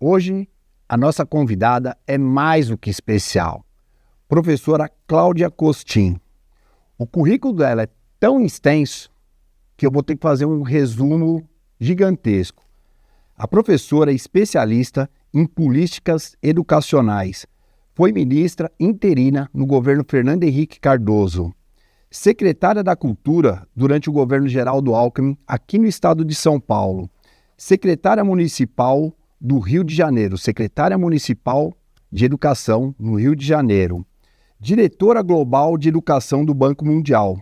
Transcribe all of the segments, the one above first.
Hoje, a nossa convidada é mais do que especial. Professora Cláudia Costin. O currículo dela é tão extenso que eu vou ter que fazer um resumo gigantesco. A professora é especialista em políticas educacionais. Foi ministra interina no governo Fernando Henrique Cardoso. Secretária da Cultura durante o governo Geraldo Alckmin, aqui no estado de São Paulo. Secretária municipal do Rio de Janeiro. Secretária municipal de Educação no Rio de Janeiro. Diretora global de Educação do Banco Mundial.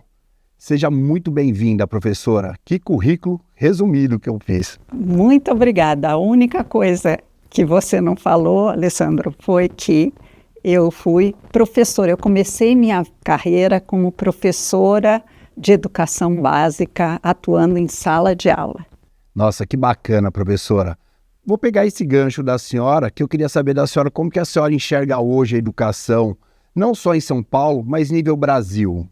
Seja muito bem-vinda, professora. Que currículo resumido que eu fiz. Muito obrigada. A única coisa que você não falou, Alessandro, foi que eu fui professora. Eu comecei minha carreira como professora de educação básica, atuando em sala de aula. Nossa, que bacana, professora. Vou pegar esse gancho da senhora, que eu queria saber da senhora como que a senhora enxerga hoje a educação, não só em São Paulo, mas nível Brasil.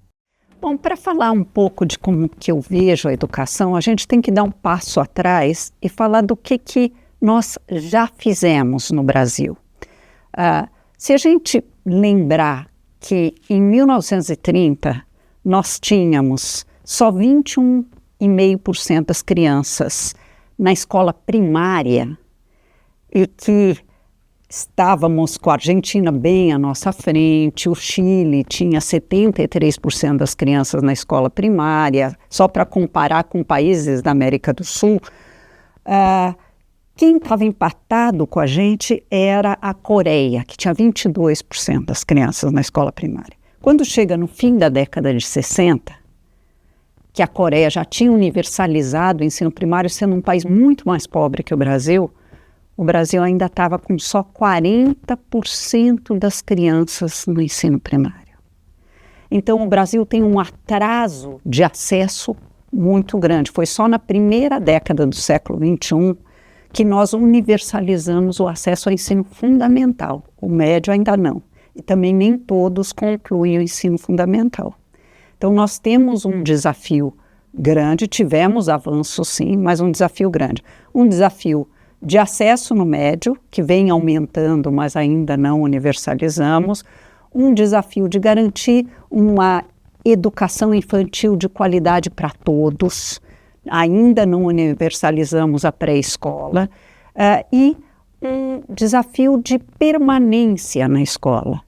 Bom, para falar um pouco de como que eu vejo a educação, a gente tem que dar um passo atrás e falar do que nós já fizemos no Brasil. Se a gente lembrar que em 1930 nós tínhamos só 21,5% das crianças na escola primária e que estávamos com a Argentina bem à nossa frente, o Chile tinha 73% das crianças na escola primária, só para comparar com países da América do Sul. Quem estava empatado com a gente era a Coreia, que tinha 22% das crianças na escola primária. Quando chega no fim da década de 60, que a Coreia já tinha universalizado o ensino primário, sendo um país muito mais pobre que o Brasil ainda estava com só 40% das crianças no ensino primário. Então, o Brasil tem um atraso de acesso muito grande. Foi só na primeira década do século XXI que nós universalizamos o acesso ao ensino fundamental. O médio ainda não. E também nem todos concluem o ensino fundamental. Então, nós temos um desafio grande, tivemos avanços sim, mas um desafio grande. Um desafio de acesso no médio, que vem aumentando, mas ainda não universalizamos. Um desafio de garantir uma educação infantil de qualidade para todos. Ainda não universalizamos a pré-escola. E um desafio de permanência na escola.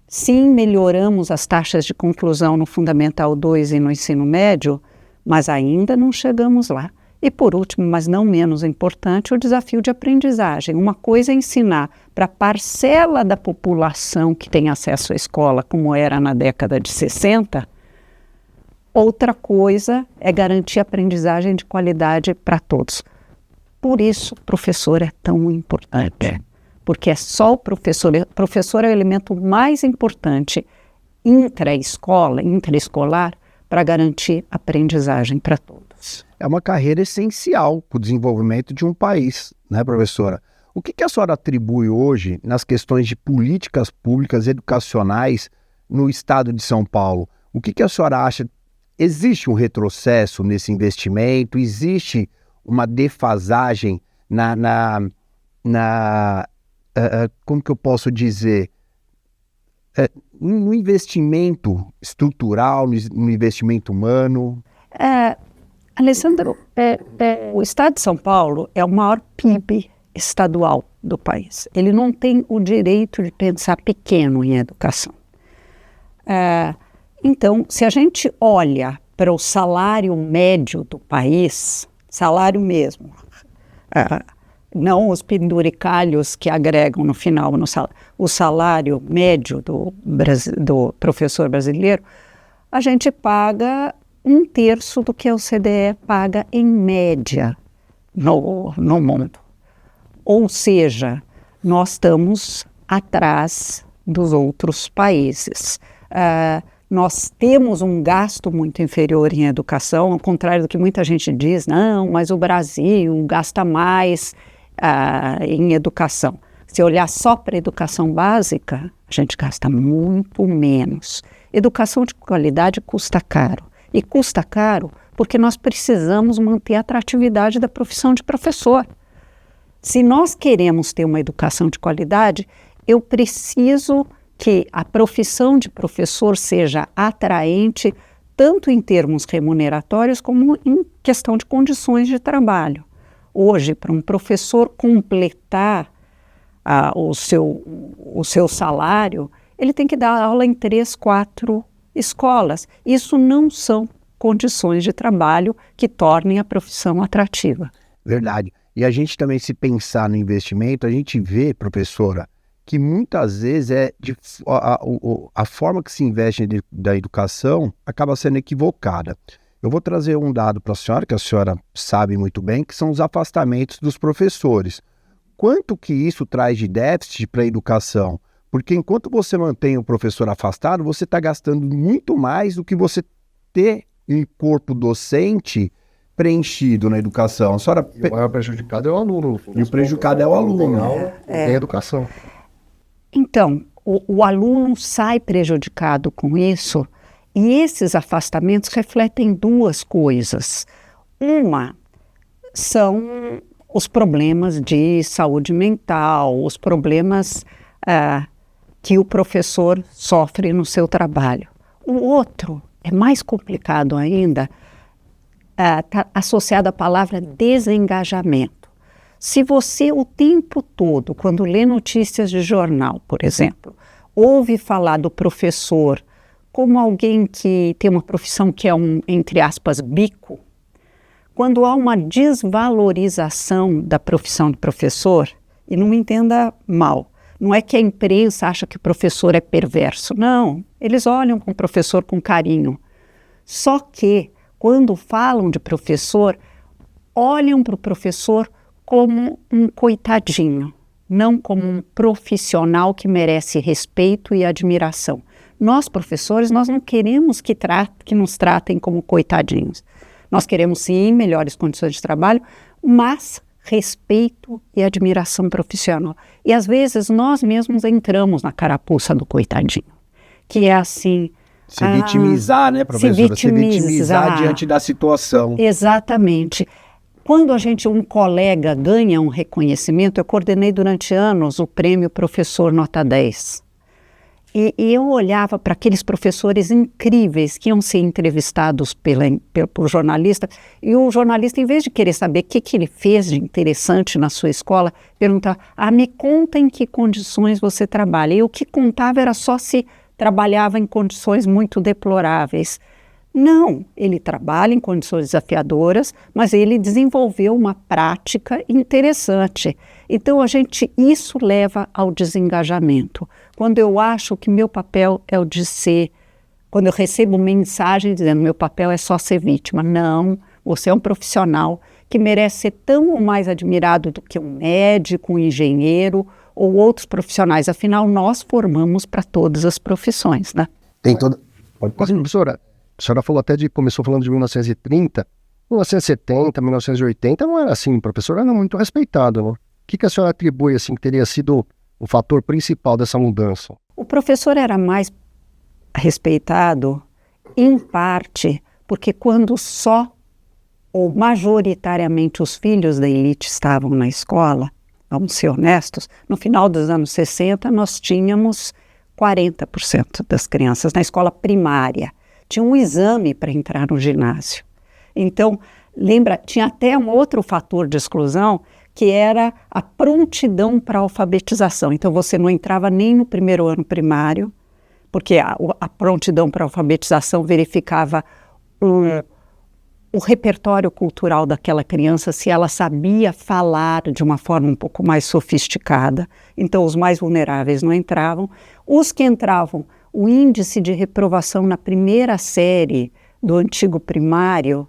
Sim, melhoramos as taxas de conclusão no Fundamental 2 e no ensino médio, mas ainda não chegamos lá. E por último, mas não menos importante, o desafio de aprendizagem. Uma coisa é ensinar para a parcela da população que tem acesso à escola, como era na década de 60, outra coisa é garantir aprendizagem de qualidade para todos. Por isso, o professor é tão importante. Porque é só o professor. O professor é o elemento mais importante intraescolar, para garantir aprendizagem para todos. É uma carreira essencial para o desenvolvimento de um país, né, professora? O que a senhora atribui hoje nas questões de políticas públicas educacionais no estado de São Paulo? O que a senhora acha? Existe um retrocesso nesse investimento? Existe uma defasagem como que eu posso dizer? No investimento estrutural, no investimento humano? Alessandro, o estado de São Paulo é o maior PIB estadual do país. Ele não tem o direito de pensar pequeno em educação. Então, se a gente olha para o salário médio do país, salário mesmo, não os penduricalhos que agregam no final, o salário médio do professor brasileiro, a gente paga 1/3 do que a OCDE paga em média no mundo. Ou seja, nós estamos atrás dos outros países. Nós temos um gasto muito inferior em educação, ao contrário do que muita gente diz, não, mas o Brasil gasta mais em educação. Se olhar só para a educação básica, a gente gasta muito menos. Educação de qualidade custa caro. E custa caro porque nós precisamos manter a atratividade da profissão de professor. Se nós queremos ter uma educação de qualidade, eu preciso que a profissão de professor seja atraente, tanto em termos remuneratórios como em questão de condições de trabalho. Hoje, para um professor completar o seu salário, ele tem que dar aula em 3, 4 escolas. Isso não são condições de trabalho que tornem a profissão atrativa. Verdade. E a gente também, se pensar no investimento, a gente vê, professora, que muitas vezes a forma que se investe da educação acaba sendo equivocada. Eu vou trazer um dado para a senhora, que a senhora sabe muito bem, que são os afastamentos dos professores. Quanto que isso traz de déficit para a educação? Porque enquanto você mantém o professor afastado, você está gastando muito mais do que você ter um corpo docente preenchido na educação. A senhora... O maior prejudicado é o aluno. E o prejudicado é o aluno. Tem educação. Então, o aluno sai prejudicado com isso, e esses afastamentos refletem 2 coisas. Uma são os problemas de saúde mental, os problemas que o professor sofre no seu trabalho. O outro é mais complicado ainda, está associado à palavra desengajamento. Se você o tempo todo, quando lê notícias de jornal, por exemplo, ouve falar do professor como alguém que tem uma profissão que é entre aspas, bico, quando há uma desvalorização da profissão de professor, e não me entenda mal, não é que a imprensa acha que o professor é perverso, não, eles olham para o professor com carinho. Só que, quando falam de professor, olham para o professor como um coitadinho, não como um profissional que merece respeito e admiração. Nós, professores, nós não queremos que nos tratem como coitadinhos. Nós queremos, sim, melhores condições de trabalho, mas respeito e admiração profissional. E, às vezes, nós mesmos entramos na carapuça do coitadinho, que é assim... Se vitimizar, né, professora? Se vitimizar diante da situação. Exatamente. Quando um colega ganha um reconhecimento, eu coordenei durante anos o prêmio Professor Nota 10. E eu olhava para aqueles professores incríveis que iam ser entrevistados por jornalista, e o jornalista, em vez de querer saber o que ele fez de interessante na sua escola, perguntava, me conta em que condições você trabalha. E o que contava era só se trabalhava em condições muito deploráveis. Não, ele trabalha em condições desafiadoras, mas ele desenvolveu uma prática interessante. Então, isso leva ao desengajamento. Quando eu acho que meu papel é o de ser, quando eu recebo mensagem dizendo meu papel é só ser vítima. Não, você é um profissional que merece ser tão ou mais admirado do que um médico, um engenheiro ou outros profissionais. Afinal, nós formamos para todas as profissões, né? Tem toda... Professora, a senhora falou começou falando de 1930, 1970, 1980, não era assim, o professor era muito respeitado, né? O que a senhora atribui, assim, que teria sido o fator principal dessa mudança? O professor era mais respeitado, em parte, porque quando só ou majoritariamente os filhos da elite estavam na escola, vamos ser honestos, no final dos anos 60 nós tínhamos 40% das crianças na escola primária. Tinha um exame para entrar no ginásio. Então, lembra, tinha até um outro fator de exclusão, que era a prontidão para a alfabetização. Então, você não entrava nem no primeiro ano primário, porque a prontidão para a alfabetização verificava o repertório cultural daquela criança, se ela sabia falar de uma forma um pouco mais sofisticada. Então, os mais vulneráveis não entravam. Os que entravam, o índice de reprovação na primeira série do antigo primário,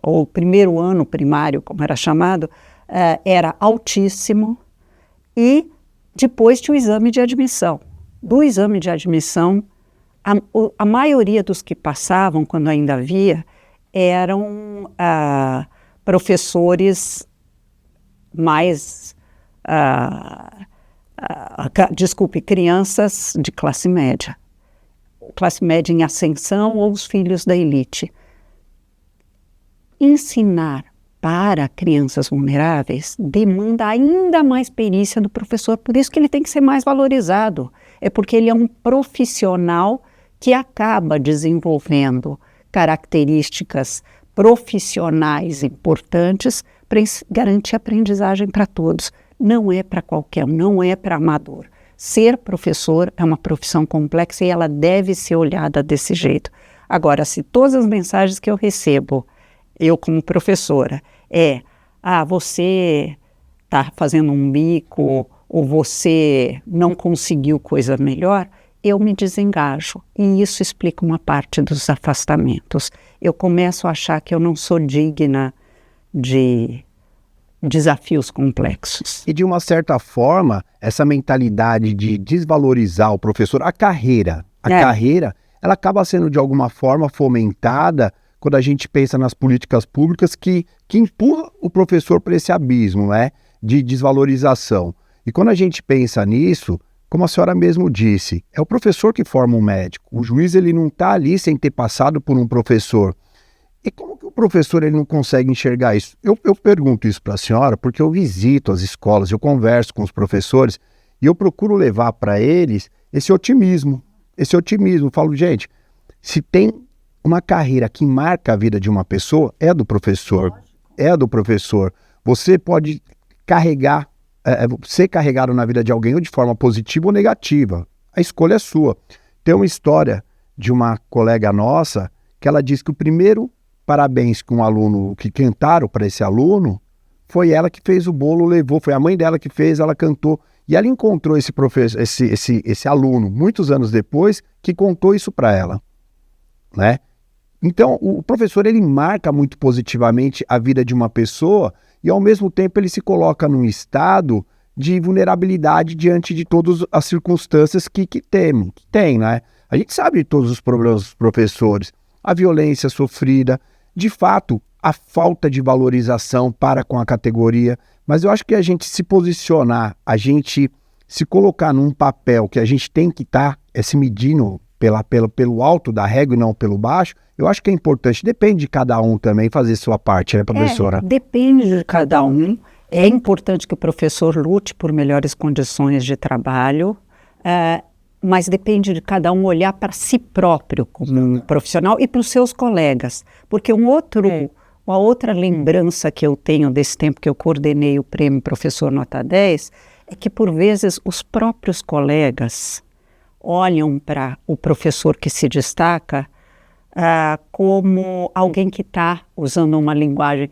ou primeiro ano primário, como era chamado, era altíssimo, e depois tinha o exame de admissão. Do exame de admissão, a maioria dos que passavam, quando ainda havia, eram professores mais, crianças de classe média em ascensão ou os filhos da elite. Ensinar para crianças vulneráveis, demanda ainda mais perícia do professor, por isso que ele tem que ser mais valorizado. É porque ele é um profissional que acaba desenvolvendo características profissionais importantes para garantir aprendizagem para todos. Não é para qualquer um, não é para amador. Ser professor é uma profissão complexa e ela deve ser olhada desse jeito. Agora, se todas as mensagens que eu recebo, eu como professora, você está fazendo um bico ou você não conseguiu coisa melhor, eu me desengajo. E isso explica uma parte dos afastamentos. Eu começo a achar que eu não sou digna de desafios complexos. E de uma certa forma, essa mentalidade de desvalorizar o professor, a carreira, ela acaba sendo de alguma forma fomentada quando a gente pensa nas políticas públicas que empurra o professor para esse abismo, né, de desvalorização. E quando a gente pensa nisso, como a senhora mesmo disse, é o professor que forma um médico. O juiz ele não está ali sem ter passado por um professor. E como que o professor ele não consegue enxergar isso? Eu pergunto isso para a senhora porque eu visito as escolas, eu converso com os professores e eu procuro levar para eles esse otimismo. Falo, gente, se tem uma carreira que marca a vida de uma pessoa, é do professor. Você pode ser carregado na vida de alguém ou de forma positiva ou negativa. A escolha é sua. Tem uma história de uma colega nossa que ela diz que o primeiro parabéns que um aluno, que cantaram para esse aluno, foi ela que fez o bolo, levou, foi a mãe dela que fez, ela cantou. E ela encontrou esse professor, esse aluno, muitos anos depois, que contou isso para ela, né? Então, o professor, ele marca muito positivamente a vida de uma pessoa e, ao mesmo tempo, ele se coloca num estado de vulnerabilidade diante de todas as circunstâncias que tem, né? A gente sabe de todos os problemas dos professores, a violência sofrida, de fato, a falta de valorização para com a categoria, mas eu acho que a gente se posicionar, a gente se colocar num papel que a gente tem que estar se medindo pelo alto da régua e não pelo baixo, eu acho que é importante. Depende de cada um também fazer sua parte, né, professora? Depende de cada um. É importante que o professor lute por melhores condições de trabalho, mas depende de cada um olhar para si próprio como um profissional e para os seus colegas. Porque uma outra lembrança que eu tenho desse tempo que eu coordenei o Prêmio Professor Nota 10 é que, por vezes, os próprios colegas olham para o professor que se destaca como alguém que está usando uma linguagem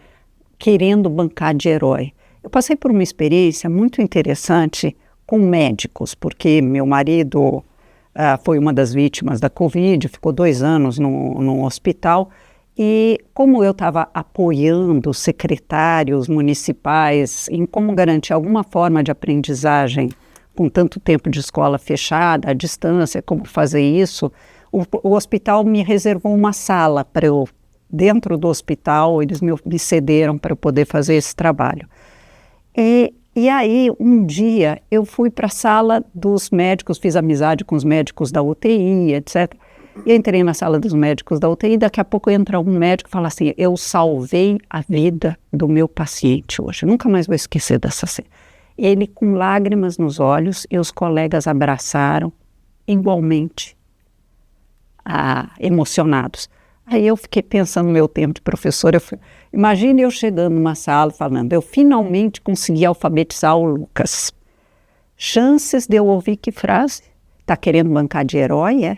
querendo bancar de herói. Eu passei por uma experiência muito interessante com médicos, porque meu marido foi uma das vítimas da Covid, ficou 2 anos no hospital, e como eu estava apoiando secretários municipais em como garantir alguma forma de aprendizagem com tanto tempo de escola fechada, à distância, como fazer isso, o hospital me reservou uma sala para eu, dentro do hospital, eles me cederam para eu poder fazer esse trabalho. E aí, um dia, eu fui para a sala dos médicos, fiz amizade com os médicos da UTI, etc. E entrei na sala dos médicos da UTI, daqui a pouco entra um médico e fala assim, eu salvei a vida do meu paciente hoje, nunca mais vou esquecer dessa cena. Ele com lágrimas nos olhos e os colegas abraçaram igualmente, emocionados. Aí eu fiquei pensando no meu tempo de professora, imagine eu chegando numa sala falando, eu finalmente consegui alfabetizar o Lucas. Chances de eu ouvir que frase? Tá querendo bancar de herói,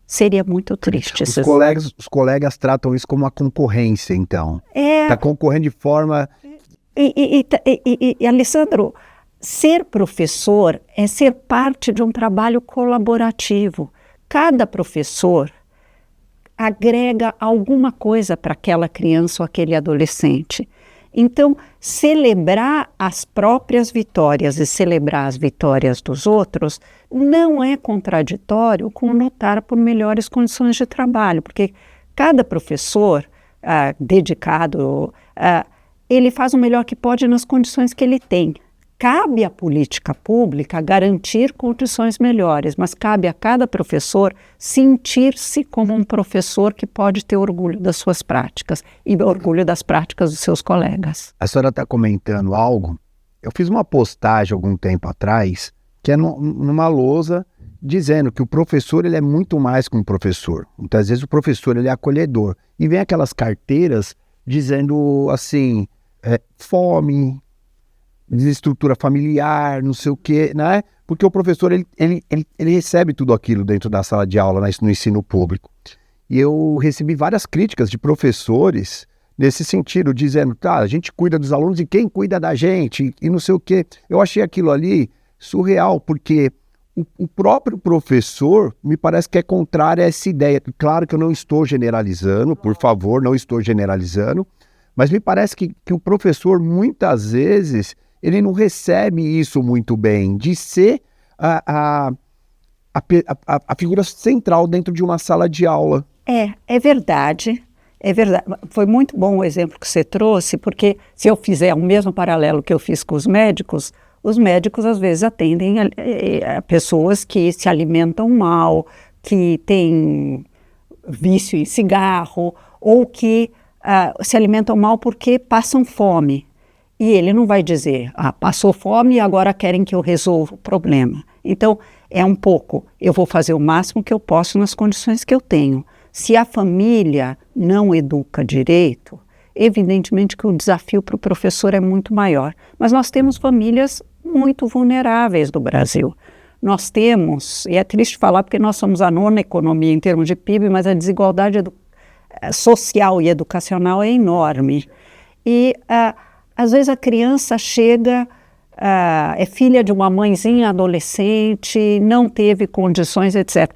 Seria muito triste. Os colegas tratam isso como uma concorrência, então. Tá concorrendo de forma... E Alessandro, ser professor é ser parte de um trabalho colaborativo. Cada professor agrega alguma coisa para aquela criança ou aquele adolescente. Então, celebrar as próprias vitórias e celebrar as vitórias dos outros não é contraditório com lutar por melhores condições de trabalho, porque cada professor dedicado, ele faz o melhor que pode nas condições que ele tem. cabe à política pública garantir condições melhores, mas cabe a cada professor sentir-se como um professor que pode ter orgulho das suas práticas e orgulho das práticas dos seus colegas. A senhora está comentando algo. Eu fiz uma postagem algum tempo atrás, que é numa lousa, dizendo que o professor ele é muito mais que um professor. Muitas vezes o professor ele é acolhedor. E vem aquelas carteiras dizendo assim, fome, desestrutura familiar, não sei o quê, né? Porque o professor ele recebe tudo aquilo dentro da sala de aula, no ensino público. E eu recebi várias críticas de professores nesse sentido, dizendo, tá, a gente cuida dos alunos e quem cuida da gente, e não sei o quê. Eu achei aquilo ali surreal, porque o próprio professor me parece que é contrário a essa ideia. Claro que eu não estou generalizando, por favor, não estou generalizando, mas me parece que o professor, muitas vezes, ele não recebe isso muito bem, de ser a figura central dentro de uma sala de aula. É verdade. É verdade. Foi muito bom o exemplo que você trouxe, porque se eu fizer o mesmo paralelo que eu fiz com os médicos às vezes atendem a pessoas que se alimentam mal, que têm vício em cigarro, ou que se alimentam mal porque passam fome. E ele não vai dizer, passou fome e agora querem que eu resolva o problema. Então, é um pouco, eu vou fazer o máximo que eu posso nas condições que eu tenho. Se a família não educa direito, evidentemente que o desafio para o professor é muito maior. Mas nós temos famílias muito vulneráveis do Brasil. Nós temos, e é triste falar porque nós somos a 9ª economia em termos de PIB, mas a desigualdade social e educacional é enorme. E às vezes a criança chega, é filha de uma mãezinha adolescente, não teve condições, etc.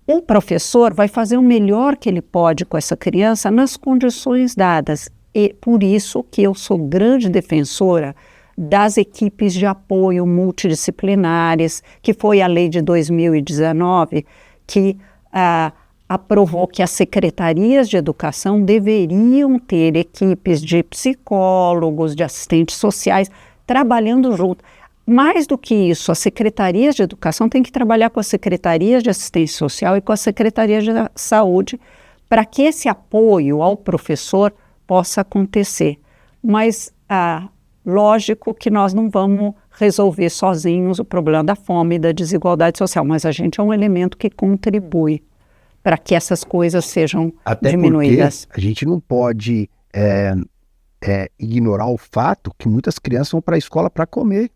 O professor vai fazer o melhor que ele pode com essa criança nas condições dadas. E por isso que eu sou grande defensora das equipes de apoio multidisciplinares, que foi a lei de 2019, que aprovou que as secretarias de educação deveriam ter equipes de psicólogos, de assistentes sociais, trabalhando junto. Mais do que isso, as secretarias de educação têm que trabalhar com as secretarias de assistência social e com as secretarias de saúde para que esse apoio ao professor possa acontecer. Mas, lógico que nós não vamos resolver sozinhos o problema da fome e da desigualdade social, mas a gente é um elemento que contribui para que essas coisas sejam diminuídas. Porque a gente não pode ignorar o fato que muitas crianças vão para a escola para comer.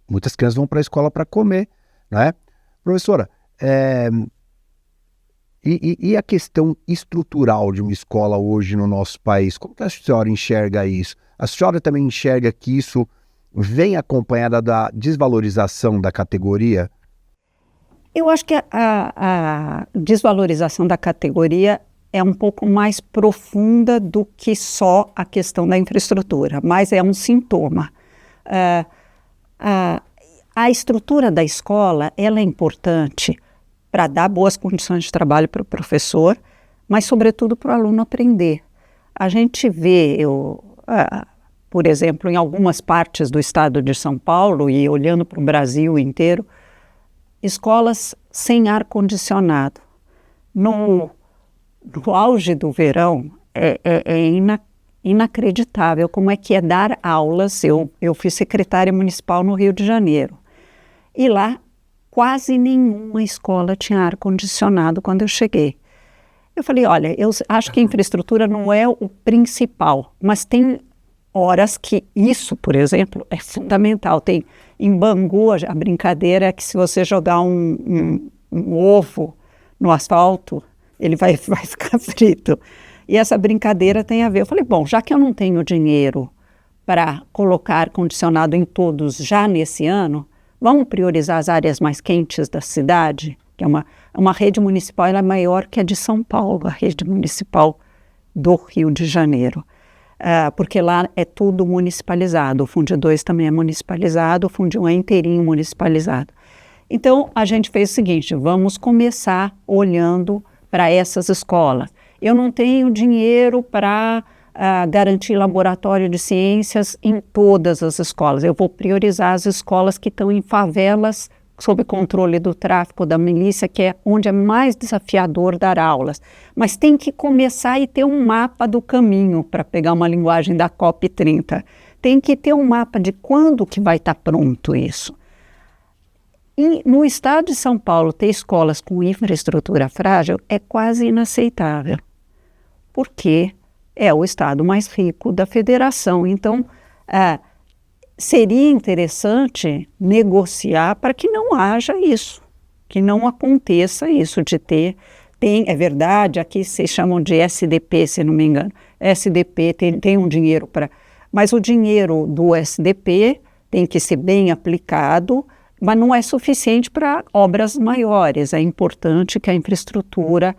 Muitas crianças vão para a escola para comer, né? Professora, e a questão estrutural de uma escola hoje no nosso país? Como que a senhora enxerga isso? A senhora também enxerga que isso vem acompanhada da desvalorização da categoria? Eu acho que a desvalorização da categoria é um pouco mais profunda do que só a questão da infraestrutura, mas é um sintoma. A estrutura da escola ela é importante para dar boas condições de trabalho para o professor, mas sobretudo para o aluno aprender. A gente vê, por exemplo, em algumas partes do estado de São Paulo e olhando para o Brasil inteiro, escolas sem ar-condicionado. No auge do verão, inacreditável como é que é dar aulas. Eu fui secretária municipal no Rio de Janeiro e lá quase nenhuma escola tinha ar-condicionado quando eu cheguei. Eu falei, olha, eu acho que a infraestrutura não é o principal, mas tem horas que isso, por exemplo, é fundamental. Tem em Bangu, a brincadeira é que se você jogar um ovo no asfalto, ele vai ficar frito. E essa brincadeira tem a ver. Eu falei, bom, já que eu não tenho dinheiro para colocar ar-condicionado em todos já nesse ano, vamos priorizar as áreas mais quentes da cidade, que é uma rede municipal, ela é maior que a de São Paulo, a rede municipal do Rio de Janeiro. Porque lá é tudo municipalizado, o Fundi 2 também é municipalizado, o Fundi 1 é inteirinho municipalizado. Então, a gente fez o seguinte, vamos começar olhando para essas escolas. Eu não tenho dinheiro para garantir laboratório de ciências em todas as escolas. Eu vou priorizar as escolas que estão em favelas sob controle do tráfico, da milícia, que é onde é mais desafiador dar aulas. Mas tem que começar e ter um mapa do caminho, para pegar uma linguagem da COP30. Tem que ter um mapa de quando que vai estar pronto isso. E no estado de São Paulo, ter escolas com infraestrutura frágil é quase inaceitável, porque é o estado mais rico da federação. Então, seria interessante negociar para que não haja isso, que não aconteça isso de ter. É verdade, aqui vocês chamam de SDP, se não me engano. SDP tem um dinheiro para... Mas o dinheiro do SDP tem que ser bem aplicado, mas não é suficiente para obras maiores. É importante que a infraestrutura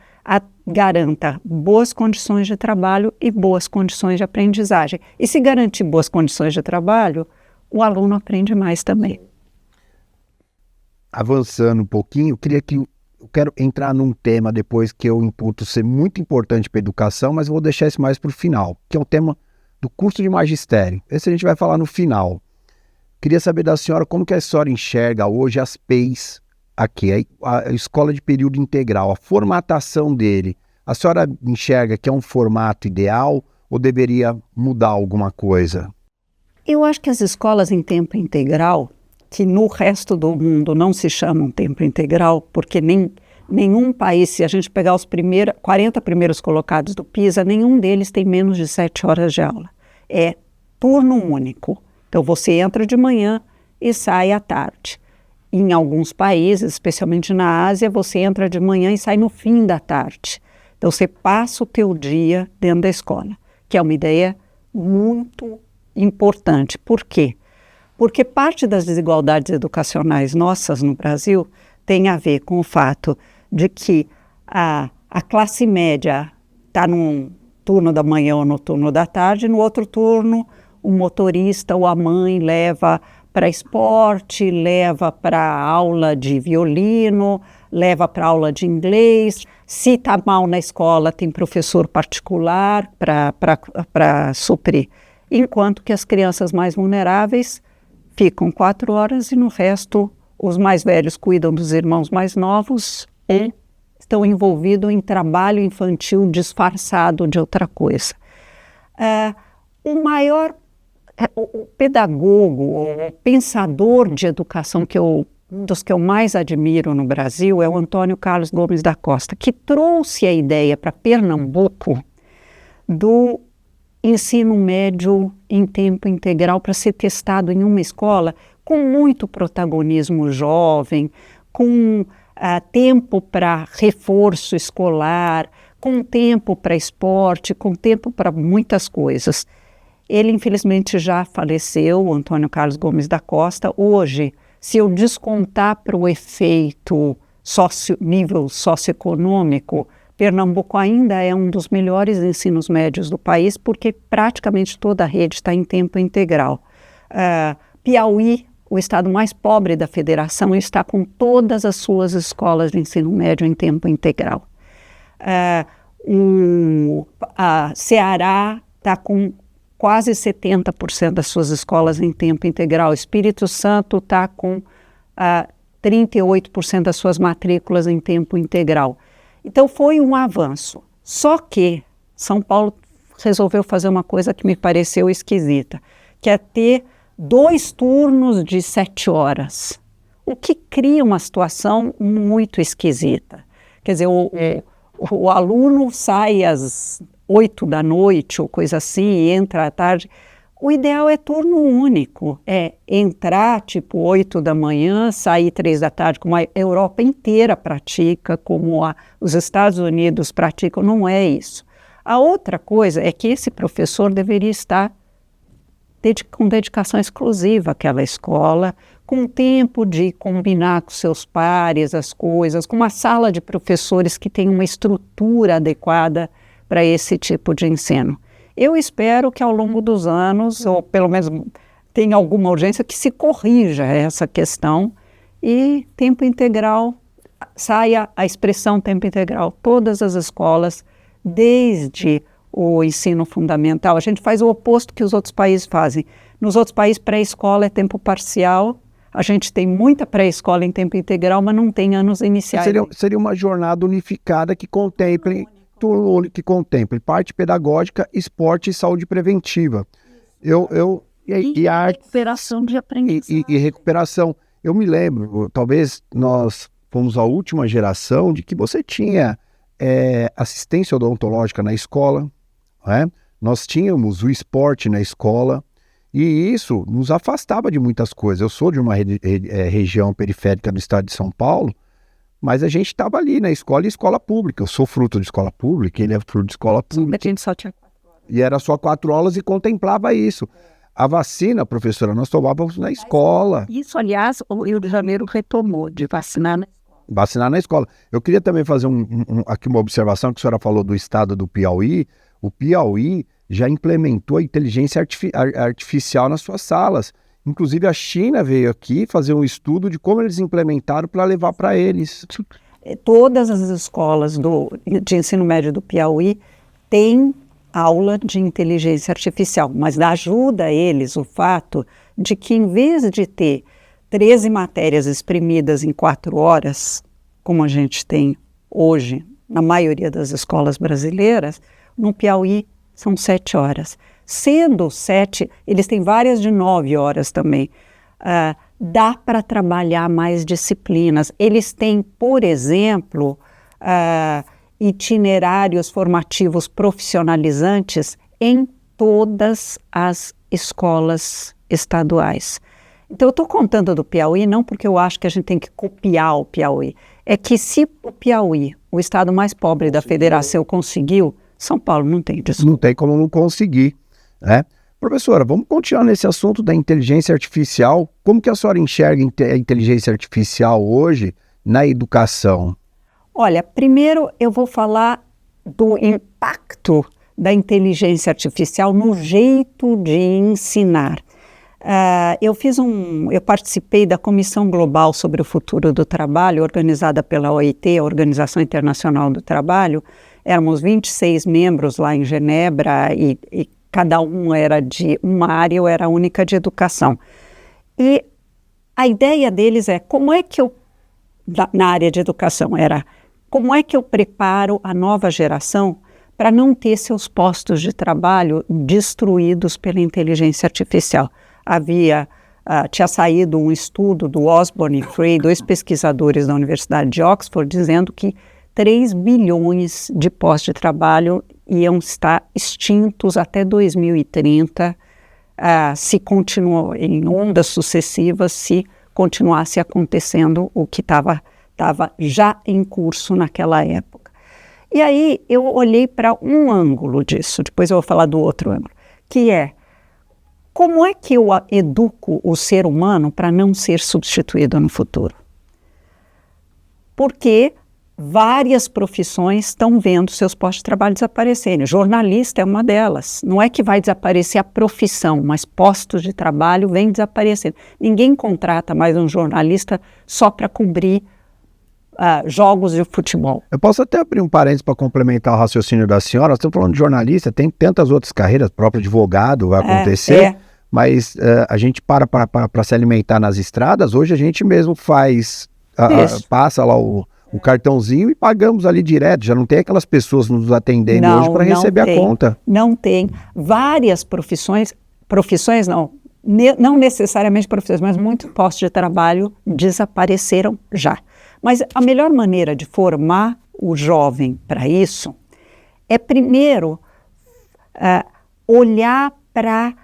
garanta boas condições de trabalho e boas condições de aprendizagem. E se garantir boas condições de trabalho, o aluno aprende mais também. Avançando um pouquinho, eu quero entrar num tema depois que eu imputo ser muito importante para a educação, mas vou deixar isso mais para o final, que é o tema do curso de magistério. Esse a gente vai falar no final. Queria saber da senhora como que a senhora enxerga hoje as PEIs aqui, a escola de período integral, a formatação dele. A senhora enxerga que é um formato ideal ou deveria mudar alguma coisa? Eu acho que as escolas em tempo integral, que no resto do mundo não se chamam tempo integral, porque nenhum país, se a gente pegar os 40 primeiros colocados do PISA, nenhum deles tem menos de 7 horas de aula. É turno único. Então, você entra de manhã e sai à tarde. Em alguns países, especialmente na Ásia, você entra de manhã e sai no fim da tarde. Então, você passa o teu dia dentro da escola, que é uma ideia muito importante. Por quê? Porque parte das desigualdades educacionais nossas no Brasil tem a ver com o fato de que a classe média está num turno da manhã ou no turno da tarde, no outro turno o motorista ou a mãe leva para esporte, leva para aula de violino, leva para aula de inglês. Se está mal na escola, tem professor particular para suprir. Enquanto que as crianças mais vulneráveis ficam 4 horas e no resto os mais velhos cuidam dos irmãos mais novos e estão envolvidos em trabalho infantil disfarçado de outra coisa. O pedagogo, o pensador de educação um dos que eu mais admiro no Brasil é o Antônio Carlos Gomes da Costa, que trouxe a ideia para Pernambuco do ensino médio em tempo integral para ser testado em uma escola com muito protagonismo jovem, com tempo para reforço escolar, com tempo para esporte, com tempo para muitas coisas. Ele, infelizmente, já faleceu, o Antônio Carlos Gomes da Costa. Hoje, se eu descontar para o efeito nível socioeconômico, Pernambuco ainda é um dos melhores ensinos médios do país, porque praticamente toda a rede está em tempo integral. Piauí, o estado mais pobre da federação, está com todas as suas escolas de ensino médio em tempo integral. Ceará está com quase 70% das suas escolas em tempo integral. Espírito Santo está com 38% das suas matrículas em tempo integral. Então foi um avanço. Só que São Paulo resolveu fazer uma coisa que me pareceu esquisita, que é ter 2 turnos de 7 horas, o que cria uma situação muito esquisita. Quer dizer, o aluno sai às 8 da noite ou coisa assim e entra à tarde. O ideal é turno único, é entrar tipo 8 da manhã, sair 3 da tarde, como a Europa inteira pratica, como os Estados Unidos praticam, não é isso. A outra coisa é que esse professor deveria estar com dedicação exclusiva àquela escola, com tempo de combinar com seus pares as coisas, com uma sala de professores que tem uma estrutura adequada para esse tipo de ensino. Eu espero que ao longo dos anos, ou pelo menos tenha alguma urgência, que se corrija essa questão e tempo integral, saia a expressão tempo integral. Todas as escolas, desde o ensino fundamental. A gente faz o oposto que os outros países fazem. Nos outros países, pré-escola é tempo parcial. A gente tem muita pré-escola em tempo integral, mas não tem anos iniciais. Seria uma jornada unificada que contemple parte pedagógica, esporte e saúde preventiva. E a recuperação de aprendizagem. E recuperação. Eu me lembro, talvez nós fomos a última geração de que você tinha assistência odontológica na escola, né? Nós tínhamos o esporte na escola, e isso nos afastava de muitas coisas. Eu sou de uma região periférica do estado de São Paulo, mas a gente estava ali na escola e escola pública. Eu sou fruto de escola pública, ele é fruto de escola pública. A gente só tinha 4 horas. E era só 4 aulas e contemplava isso. A vacina, professora, nós tomávamos na escola. Isso, aliás, o Rio de Janeiro retomou de vacinar na escola. Vacinar na escola. Eu queria também fazer aqui uma observação que a senhora falou do estado do Piauí. O Piauí já implementou a inteligência artificial nas suas salas. Inclusive a China veio aqui fazer um estudo de como eles implementaram para levar para eles. Todas as escolas de ensino médio do Piauí têm aula de inteligência artificial, mas ajuda eles o fato de que, em vez de ter 13 matérias exprimidas em 4 horas, como a gente tem hoje na maioria das escolas brasileiras, no Piauí são 7 horas. Sendo 7, eles têm várias de 9 horas também. Dá para trabalhar mais disciplinas. Eles têm, por exemplo, itinerários formativos profissionalizantes em todas as escolas estaduais. Então, eu estou contando do Piauí não porque eu acho que a gente tem que copiar o Piauí. É que se o Piauí, o estado mais pobre da federação, conseguiu, São Paulo não tem disso. Não tem como não conseguir, né? Professora, vamos continuar nesse assunto da inteligência artificial. Como que a senhora enxerga a inteligência artificial hoje na educação? Olha, primeiro eu vou falar do impacto da inteligência artificial no jeito de ensinar. Eu participei da Comissão Global sobre o Futuro do Trabalho, organizada pela OIT, a Organização Internacional do Trabalho. Éramos 26 membros lá em Genebra e cada um era de uma área, eu era a única de educação. E a ideia deles na área de educação, como é que eu preparo a nova geração para não ter seus postos de trabalho destruídos pela inteligência artificial. Tinha saído um estudo do Osborne e Frey, 2 pesquisadores da Universidade de Oxford, dizendo que 3 bilhões de postos de trabalho iam estar extintos até 2030, se continuar em ondas sucessivas, se continuasse acontecendo o que estava já em curso naquela época. E aí eu olhei para um ângulo disso, depois eu vou falar do outro ângulo, que é como é que eu educo o ser humano para não ser substituído no futuro? Porque várias profissões estão vendo seus postos de trabalho desaparecerem. Jornalista é uma delas. Não é que vai desaparecer a profissão, mas postos de trabalho vêm desaparecendo. Ninguém contrata mais um jornalista só para cobrir jogos de futebol. Eu posso até abrir um parênteses para complementar o raciocínio da senhora. Estamos falando de jornalista, tem tantas outras carreiras, próprio advogado vai acontecer, mas a gente para se alimentar nas estradas. Hoje a gente mesmo passa lá o cartãozinho e pagamos ali direto. Já não tem aquelas pessoas nos atendendo hoje para receber a conta. Não tem. Várias profissões não necessariamente profissões, mas muitos postos de trabalho desapareceram já. Mas a melhor maneira de formar o jovem para isso é, primeiro, olhar para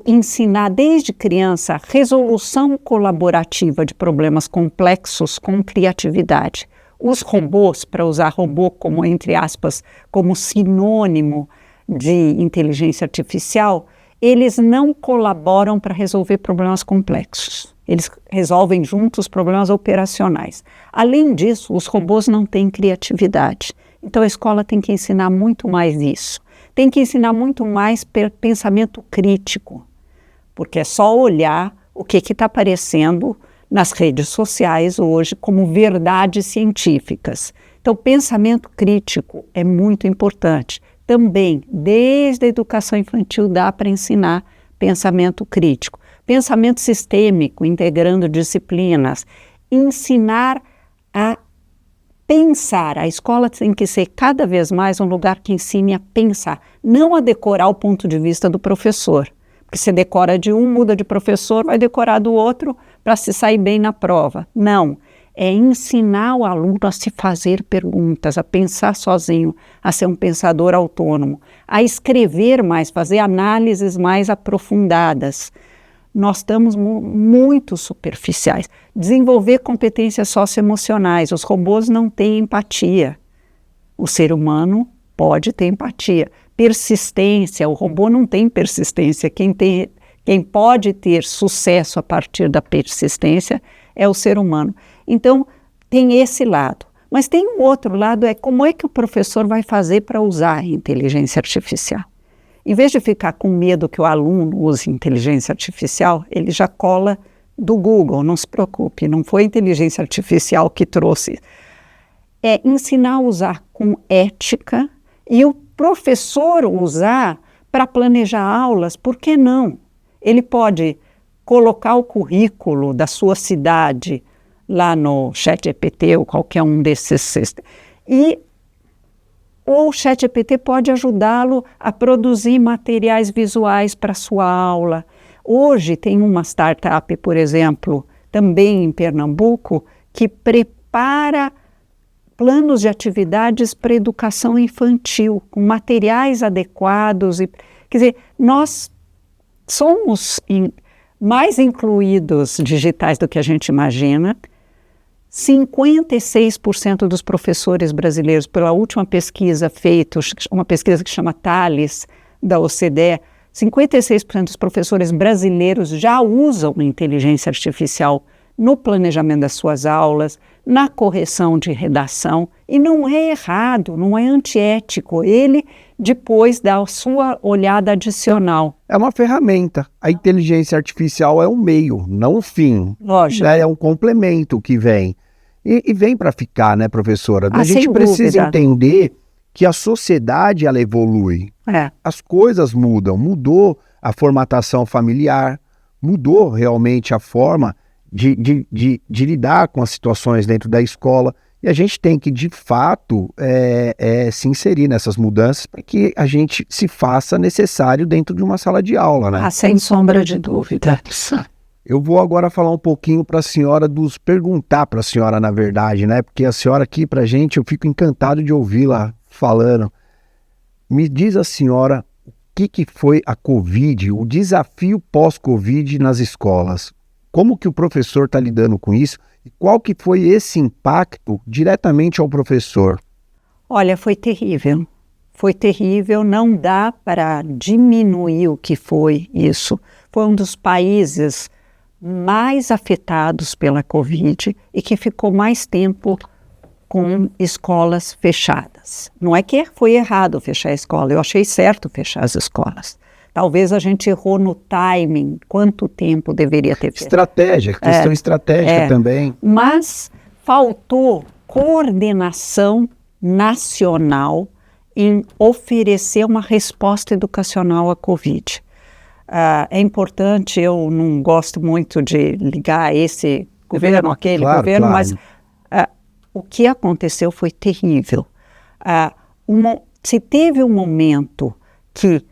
ensinar desde criança a resolução colaborativa de problemas complexos com criatividade. Os robôs, para usar robô como, entre aspas, como sinônimo de inteligência artificial, eles não colaboram para resolver problemas complexos. Eles resolvem juntos problemas operacionais. Além disso, os robôs não têm criatividade. Então a escola tem que ensinar muito mais isso. Tem que ensinar muito mais pensamento crítico, porque é só olhar o que está aparecendo nas redes sociais hoje como verdades científicas. Então, pensamento crítico é muito importante. também, desde a educação infantil, dá para ensinar pensamento crítico, pensamento sistêmico, integrando disciplinas, ensinar a pensar. A escola tem que ser cada vez mais um lugar que ensine a pensar, não a decorar o ponto de vista do professor. Porque você decora de um, muda de professor, vai decorar do outro para se sair bem na prova. Não, é ensinar o aluno a se fazer perguntas, a pensar sozinho, a ser um pensador autônomo, a escrever mais, fazer análises mais aprofundadas. Nós estamos muito superficiais. Desenvolver competências socioemocionais. Os robôs não têm empatia. O ser humano pode ter empatia. Persistência, o robô não tem persistência. Quem pode ter sucesso a partir da persistência é o ser humano. Então, tem esse lado. Mas tem um outro lado, é como é que o professor vai fazer para usar a inteligência artificial. Em vez de ficar com medo que o aluno use inteligência artificial, ele já cola do Google, não se preocupe, não foi a inteligência artificial que trouxe. É ensinar a usar com ética e o professor usar para planejar aulas, por que não? Ele pode colocar o currículo da sua cidade lá no ChatGPT ou qualquer um desses, e o ChatGPT pode ajudá-lo a produzir materiais visuais para a sua aula. Hoje tem uma startup, por exemplo, também em Pernambuco, que prepara planos de atividades para educação infantil, com materiais adequados. Quer dizer, nós somos mais incluídos digitais do que a gente imagina. 56% dos professores brasileiros, pela última pesquisa feita, uma pesquisa que chama Thales, da OCDE, 56% dos professores brasileiros já usam inteligência artificial no planejamento das suas aulas, na correção de redação, e não é errado, não é antiético. Ele depois dá a sua olhada adicional. É uma ferramenta. A inteligência artificial é um meio, não um fim. Lógico. É um complemento que vem. E vem para ficar, né, professora? A gente sem precisa dúvida. entender que a sociedade, ela evolui. As coisas mudam. Mudou a formatação familiar, mudou realmente a forma de lidar com as situações dentro da escola. E a gente tem que, de fato, se inserir nessas mudanças para que a gente se faça necessário dentro de uma sala de aula, né? Sem sombra de dúvida. Eu vou agora falar um pouquinho para a senhora, perguntar para a senhora, na verdade, né? Porque a senhora aqui, para a gente, eu fico encantado de ouvi-la falando. Me diz a senhora o que foi a Covid, o desafio pós-Covid nas escolas. Como que o professor está lidando com isso? E qual que foi esse impacto diretamente ao professor? Olha, foi terrível. Foi terrível, não dá para diminuir o que foi isso. Foi um dos países mais afetados pela Covid e que ficou mais tempo com escolas fechadas. Não é que foi errado fechar a escola, eu achei certo fechar as escolas. Talvez a gente errou no timing, quanto tempo deveria ter fechado. Estratégia, questão estratégica também. Mas faltou coordenação nacional em oferecer uma resposta educacional à Covid. É importante, eu não gosto muito de ligar esse governo, aquele governo, claro. Mas o que aconteceu foi terrível. Se teve um momento que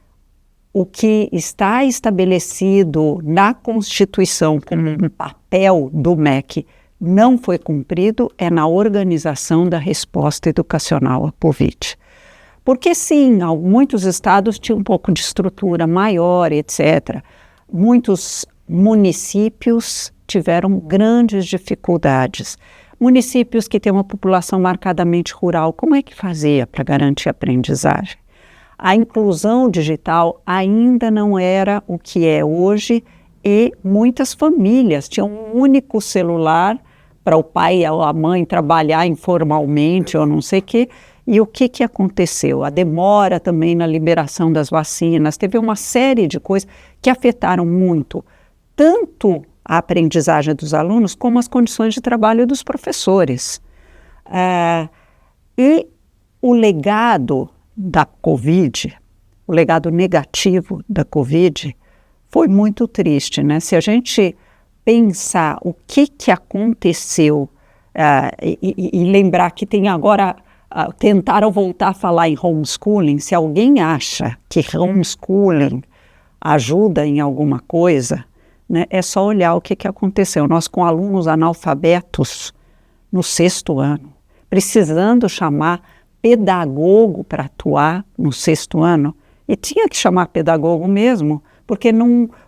o que está estabelecido na Constituição como um papel do MEC não foi cumprido, é na organização da resposta educacional à Covid. Porque sim, muitos estados tinham um pouco de estrutura maior, etc. Muitos municípios tiveram grandes dificuldades. Municípios que têm uma população marcadamente rural, como é que fazia para garantir a aprendizagem? A inclusão digital ainda não era o que é hoje e muitas famílias tinham um único celular para o pai ou a mãe trabalhar informalmente ou não sei o quê. E o que aconteceu? A demora também na liberação das vacinas, teve uma série de coisas que afetaram muito, tanto a aprendizagem dos alunos, como as condições de trabalho dos professores. E o legado da Covid, o legado negativo da Covid, foi muito triste, né? Se a gente pensar o que aconteceu e lembrar que tem agora, tentaram voltar a falar em homeschooling, se alguém acha que homeschooling ajuda em alguma coisa, né, é só olhar o que aconteceu. Nós com alunos analfabetos no 6º ano, precisando chamar pedagogo para atuar no 6º ano, e tinha que chamar pedagogo mesmo, porque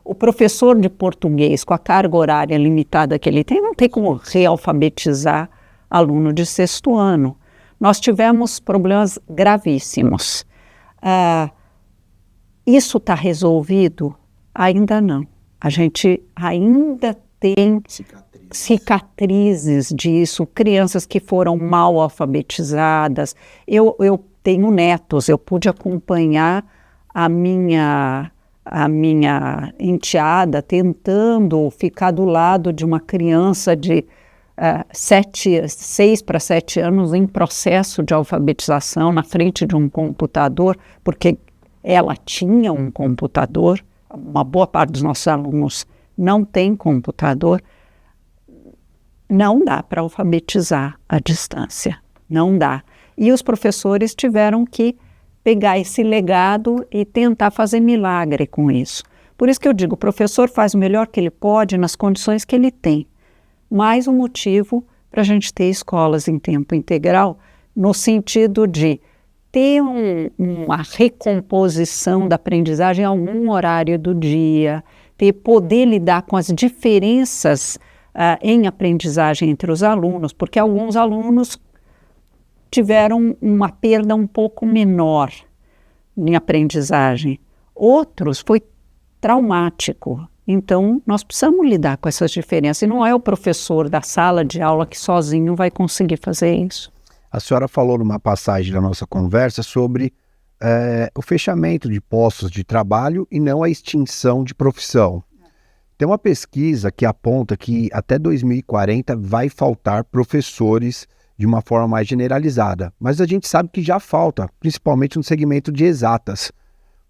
o professor de português, com a carga horária limitada que ele tem, não tem como realfabetizar aluno de 6º ano. Nós tivemos problemas gravíssimos. Isso está resolvido? Ainda não. A gente ainda tem cicatrizes disso, crianças que foram mal alfabetizadas. Eu tenho netos, eu pude acompanhar a minha enteada tentando ficar do lado de uma criança de 6 para 7 anos em processo de alfabetização na frente de um computador, porque ela tinha um computador. Uma boa parte dos nossos alunos não tem computador. Não dá para alfabetizar à distância, não dá. E os professores tiveram que pegar esse legado e tentar fazer milagre com isso. Por isso que eu digo, o professor faz o melhor que ele pode nas condições que ele tem. Mais um motivo para a gente ter escolas em tempo integral, no sentido de ter uma recomposição da aprendizagem em algum horário do dia, poder lidar com as diferenças em aprendizagem entre os alunos, porque alguns alunos tiveram uma perda um pouco menor em aprendizagem. Outros foi traumático. Então, nós precisamos lidar com essas diferenças. E não é o professor da sala de aula que sozinho vai conseguir fazer isso. A senhora falou numa passagem da nossa conversa sobre o fechamento de postos de trabalho e não a extinção de profissão. Tem uma pesquisa que aponta que até 2040 vai faltar professores de uma forma mais generalizada, mas a gente sabe que já falta, principalmente no segmento de exatas.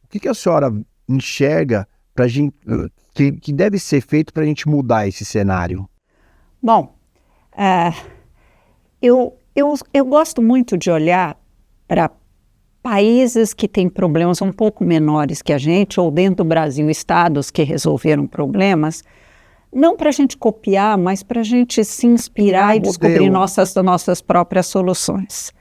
O que a senhora enxerga pra gente, que deve ser feito para a gente mudar esse cenário? Bom, eu gosto muito de olhar para países que têm problemas um pouco menores que a gente, ou dentro do Brasil, estados que resolveram problemas, não para a gente copiar, mas para a gente se inspirar e descobrir nossas próprias soluções.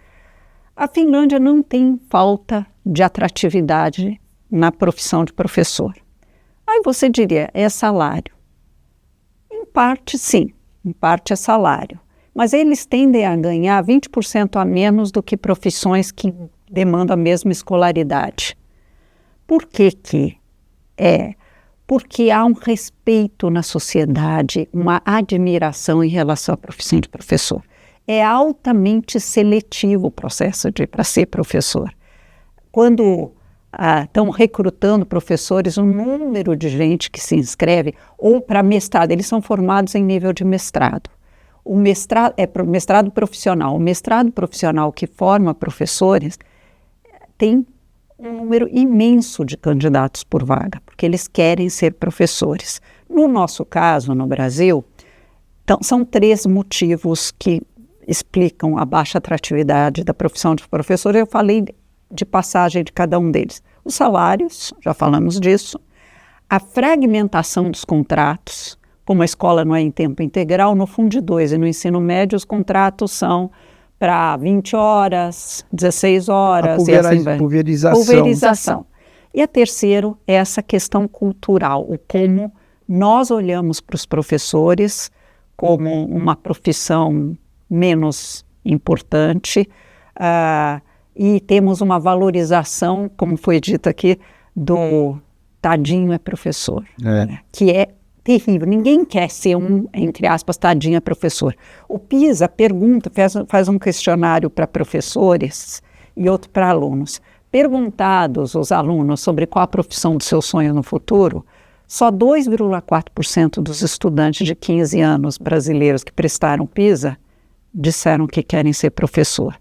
A Finlândia não tem falta de atratividade na profissão de professor. Aí você diria, é salário. Em parte, sim, em parte é salário. Mas eles tendem a ganhar 20% a menos do que profissões que demandam a mesma escolaridade. Por que que é? Porque há um respeito na sociedade, uma admiração em relação à profissão de professor. É altamente seletivo o processo para ser professor. Quando estão recrutando professores, o número de gente que se inscreve, ou para mestrado, eles são formados em nível de mestrado. O mestrado é mestrado profissional. O mestrado profissional que forma professores tem um número imenso de candidatos por vaga, porque eles querem ser professores. No nosso caso, no Brasil, então, são 3 motivos que explicam a baixa atratividade da profissão de professor. Eu falei de passagem de cada um deles. Os salários, já falamos disso. A fragmentação dos contratos, como a escola não é em tempo integral, no Fundo 2 e no ensino médio, os contratos são para 20 horas, 16 horas. A pulverização. Pulverização. E a terceiro é essa questão cultural, o como nós olhamos para os professores como uma profissão menos importante e temos uma valorização, como foi dito aqui, do tadinho é professor, que é terrível. Ninguém quer ser entre aspas, tadinho é professor. O PISA faz um questionário para professores e outro para alunos. Perguntados os alunos sobre qual a profissão do seu sonho no futuro, só 2,4% dos estudantes de 15 anos brasileiros que prestaram PISA disseram que querem ser professor.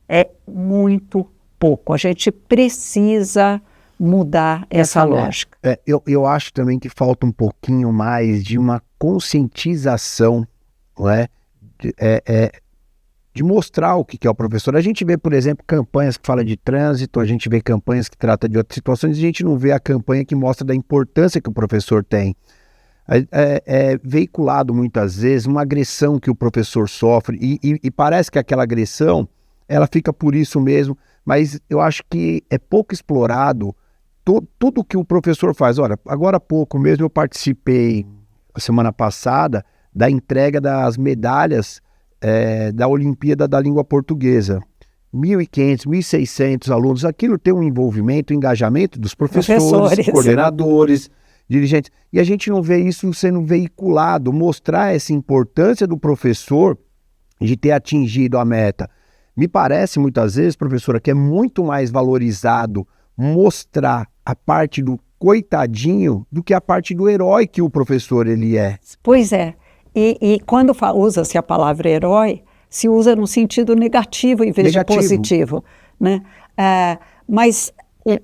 É muito pouco. A gente precisa mudar essa lógica. Eu acho também que falta um pouquinho mais de uma conscientização, não é? De mostrar o que é o professor. A gente vê, por exemplo, campanhas que falam de trânsito, a gente vê campanhas que tratam de outras situações, e a gente não vê a campanha que mostra da importância que o professor tem. É veiculado muitas vezes uma agressão que o professor sofre, e parece que aquela agressão, ela fica por isso mesmo, mas eu acho que é pouco explorado tudo que o professor faz. Olha, agora há pouco mesmo eu participei, semana passada, da entrega das medalhas da Olimpíada da Língua Portuguesa. 1.500, 1.600 alunos. Aquilo tem um envolvimento, um engajamento dos professores, coordenadores, dirigentes. E a gente não vê isso sendo veiculado, mostrar essa importância do professor de ter atingido a meta. Me parece, muitas vezes, professora, que é muito mais valorizado mostrar a parte do coitadinho do que a parte do herói que o professor ele é. Pois é. E quando usa-se a palavra herói, se usa no sentido negativo em vez de positivo, né? Mas o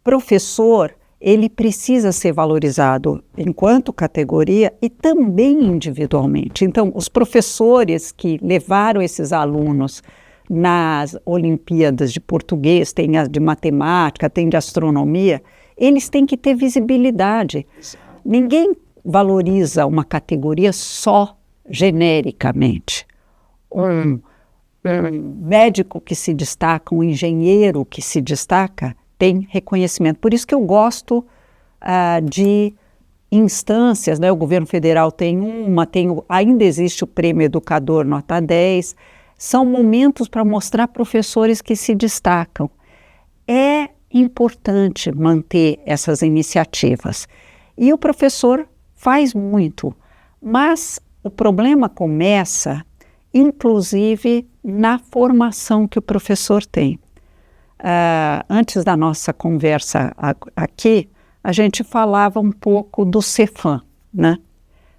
professor, ele precisa ser valorizado enquanto categoria e também individualmente. Então, os professores que levaram esses alunos nas Olimpíadas de português, tem as de matemática, tem de astronomia, eles têm que ter visibilidade. Ninguém valoriza uma categoria só genericamente. Um médico que se destaca, um engenheiro que se destaca, tem reconhecimento. Por isso que eu gosto de instâncias, né? O governo federal tem ainda existe o Prêmio Educador Nota 10, são momentos para mostrar professores que se destacam. É importante manter essas iniciativas. E o professor faz muito, mas o problema começa, inclusive, na formação que o professor tem. Antes da nossa conversa aqui, a gente falava um pouco do Cefam, né?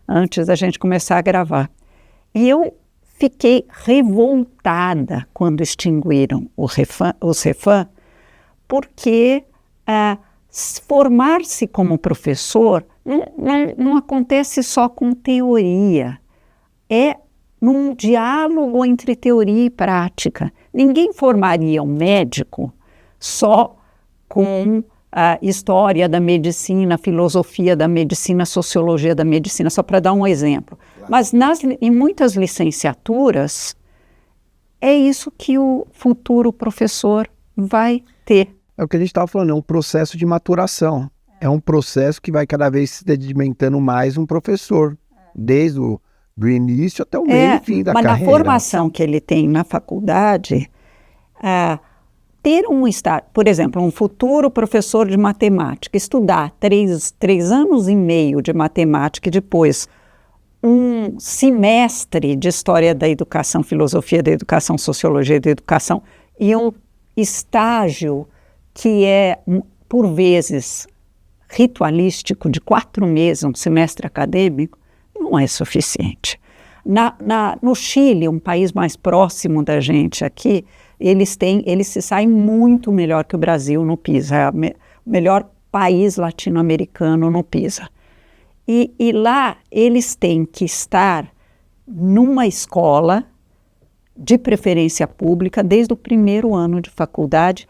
Antes da gente começar a gravar. E eu fiquei revoltada quando extinguiram o Cefam, porque formar-se como professor não acontece só com teoria, é num diálogo entre teoria e prática. Ninguém formaria um médico só com a história da medicina, filosofia da medicina, sociologia da medicina, só para dar um exemplo. Mas em muitas licenciaturas, é isso que o futuro professor vai ter. É o que a gente estava falando, é um processo de maturação. É um processo que vai cada vez se sedimentando mais um professor, desde do início até o meio e fim da carreira. Mas na formação que ele tem na faculdade, ter um estágio, por exemplo, um futuro professor de matemática, estudar 3 anos e meio de matemática e depois um semestre de história da educação, filosofia da educação, sociologia da educação e um estágio que é, por vezes, ritualístico, de 4 meses, um semestre acadêmico, não é suficiente. No Chile, um país mais próximo da gente aqui, eles se saem muito melhor que o Brasil no PISA, é o melhor país latino-americano no PISA. E lá eles têm que estar numa escola, de preferência pública, desde o primeiro ano de faculdade,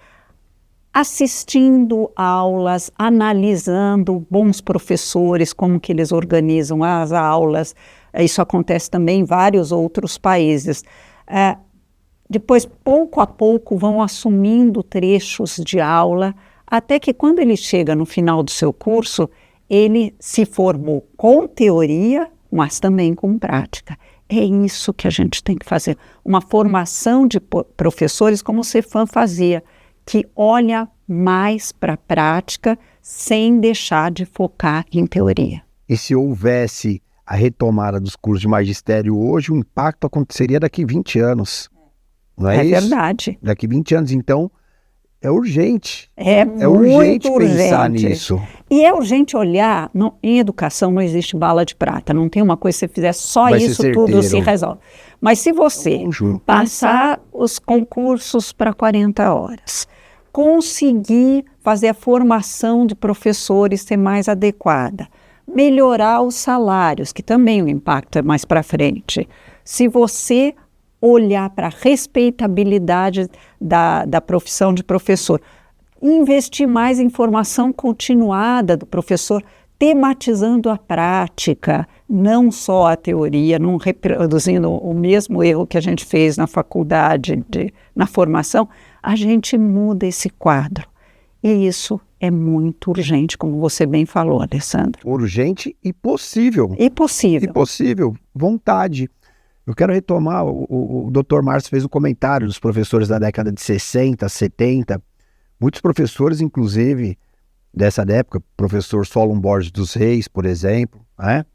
assistindo aulas, analisando bons professores, como que eles organizam as aulas. Isso acontece também em vários outros países. Depois, pouco a pouco, vão assumindo trechos de aula, até que quando ele chega no final do seu curso, ele se formou com teoria, mas também com prática. É isso que a gente tem que fazer. Uma formação de professores como o Cefam fazia, que olha mais para a prática sem deixar de focar em teoria. E se houvesse a retomada dos cursos de magistério hoje, o impacto aconteceria daqui 20 anos. Não é isso? É verdade. Daqui 20 anos, então, é urgente. É urgente muito pensar urgente. nisso. E é urgente olhar, em educação não existe bala de prata, não tem uma coisa que você fizer só Vai isso ser tudo certeiro. se resolve. Mas se você Juro. passar os concursos para 40 horas, conseguir fazer a formação de professores ser mais adequada, melhorar os salários, que também o impacto é mais para frente. Se você olhar para a respeitabilidade da profissão de professor, investir mais em formação continuada do professor, tematizando a prática, não só a teoria, não reproduzindo o mesmo erro que a gente fez na faculdade, na formação, a gente muda esse quadro. E isso é muito urgente, como você bem falou, Alessandro. Urgente e possível. E possível. E possível, vontade. Eu quero retomar, o Dr. Márcio fez um comentário dos professores da década de 60, 70. Muitos professores, inclusive, dessa época, professor Solon Borges dos Reis, por exemplo, né,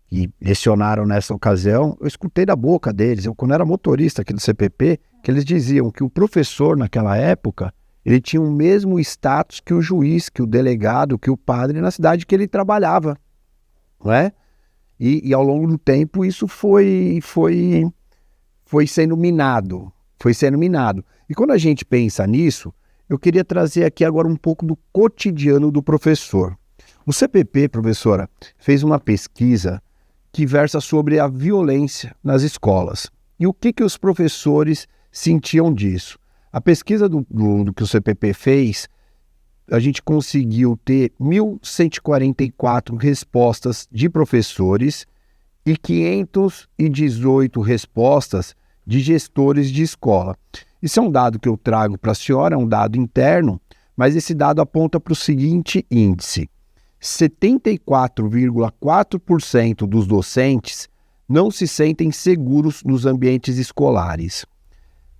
que lecionaram nessa ocasião, eu escutei da boca deles, eu quando era motorista aqui do CPP, que eles diziam que o professor naquela época, ele tinha o mesmo status que o juiz, que o delegado, que o padre na cidade que ele trabalhava, não é? E ao longo do tempo isso foi sendo minado, E quando a gente pensa nisso, eu queria trazer aqui agora um pouco do cotidiano do professor. O CPP, professora, fez uma pesquisa que versa sobre a violência nas escolas. E o que os professores sentiam disso? A pesquisa do que o CPP fez, a gente conseguiu ter 1.144 respostas de professores e 518 respostas de gestores de escola. Isso é um dado que eu trago para a senhora, é um dado interno, mas esse dado aponta para o seguinte índice: 74,4% dos docentes não se sentem seguros nos ambientes escolares.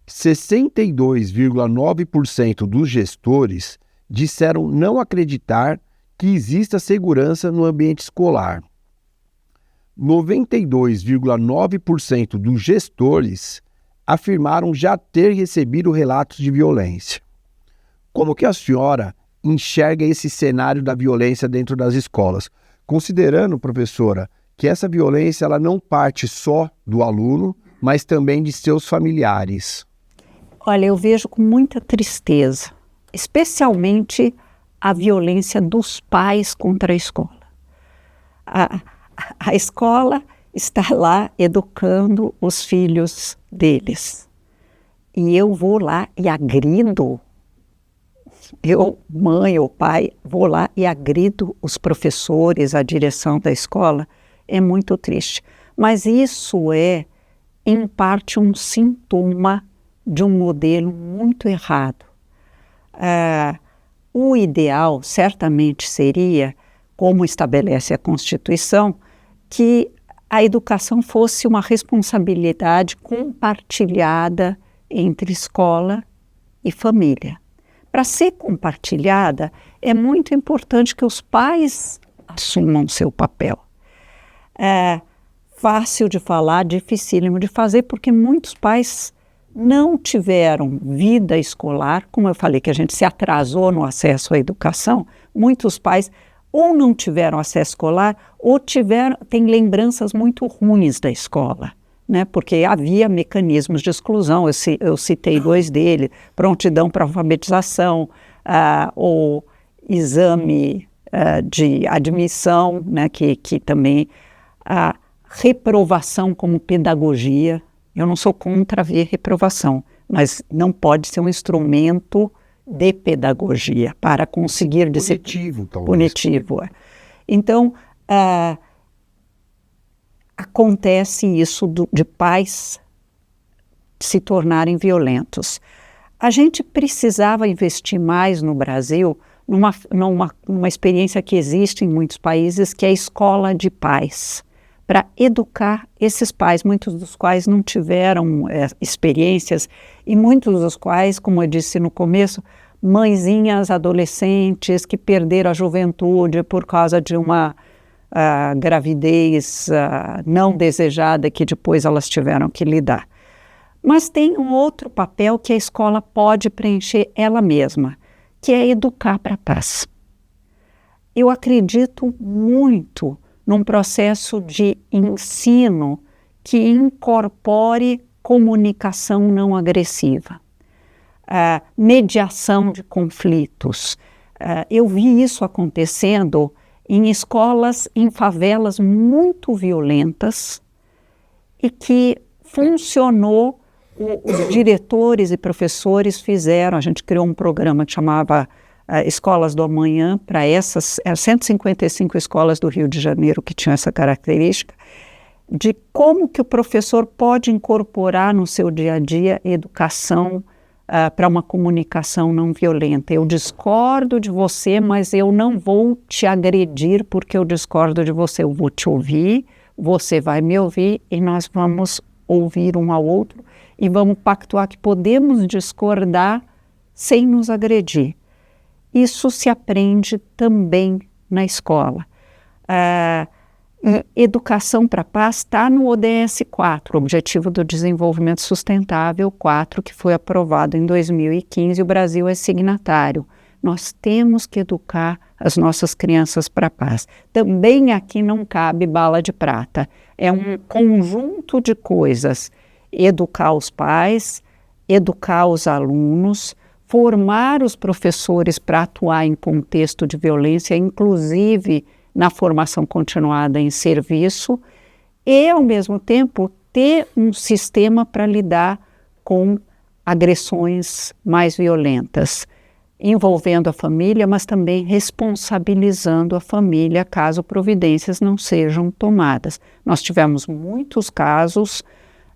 62,9% dos gestores disseram não acreditar que exista segurança no ambiente escolar. 92,9% dos gestores afirmaram já ter recebido relatos de violência. Como que a senhora enxerga esse cenário da violência dentro das escolas? Considerando, professora, que essa violência ela não parte só do aluno, mas também de seus familiares. Olha, eu vejo com muita tristeza, especialmente a violência dos pais contra a escola. A escola está lá educando os filhos deles. E eu vou lá e agrido, eu, mãe ou pai, vou lá e agrido os professores, a direção da escola. É muito triste. Mas isso é, em parte, um sintoma de um modelo muito errado. O ideal certamente seria, como estabelece a Constituição, que a educação fosse uma responsabilidade compartilhada entre escola e família. Para ser compartilhada, é muito importante que os pais assumam seu papel. É fácil de falar, dificílimo de fazer, porque muitos pais não tiveram vida escolar, como eu falei que a gente se atrasou no acesso à educação, muitos pais ou não tiveram acesso escolar ou têm lembranças muito ruins da escola, né? Porque havia mecanismos de exclusão, eu citei dois deles, prontidão para alfabetização, o exame de admissão, né? que também a reprovação como pedagogia. Eu não sou contra ver reprovação, mas não pode ser um instrumento de pedagogia para conseguir punitivo, talvez. Punitivo. Então, acontece isso de pais se tornarem violentos. A gente precisava investir mais no Brasil numa experiência que existe em muitos países, que é a escola de pais, para educar esses pais, muitos dos quais não tiveram experiências e muitos dos quais, como eu disse no começo, mãezinhas adolescentes que perderam a juventude por causa de uma gravidez não desejada que depois elas tiveram que lidar. Mas tem um outro papel que a escola pode preencher ela mesma, que é educar para a paz. Eu acredito muito num processo de ensino que incorpore comunicação não agressiva. mediação de conflitos. Eu vi isso acontecendo em escolas, em favelas muito violentas e que funcionou. Os diretores e professores fizeram, a gente criou um programa que chamava Escolas do Amanhã para essas 155 escolas do Rio de Janeiro que tinham essa característica, de como que o professor pode incorporar no seu dia a dia educação para uma comunicação não violenta. Eu discordo de você, mas eu não vou te agredir porque eu discordo de você. Eu vou te ouvir, você vai me ouvir e nós vamos ouvir um ao outro e vamos pactuar que podemos discordar sem nos agredir. Isso se aprende também na escola. Educação para a Paz está no ODS 4, Objetivo do Desenvolvimento Sustentável 4, que foi aprovado em 2015 e o Brasil é signatário. Nós temos que educar as nossas crianças para a paz. Também aqui não cabe bala de prata. É um conjunto de coisas. Educar os pais, educar os alunos, formar os professores para atuar em contexto de violência, inclusive na formação continuada em serviço, e, ao mesmo tempo, ter um sistema para lidar com agressões mais violentas, envolvendo a família, mas também responsabilizando a família caso providências não sejam tomadas. Nós tivemos muitos casos,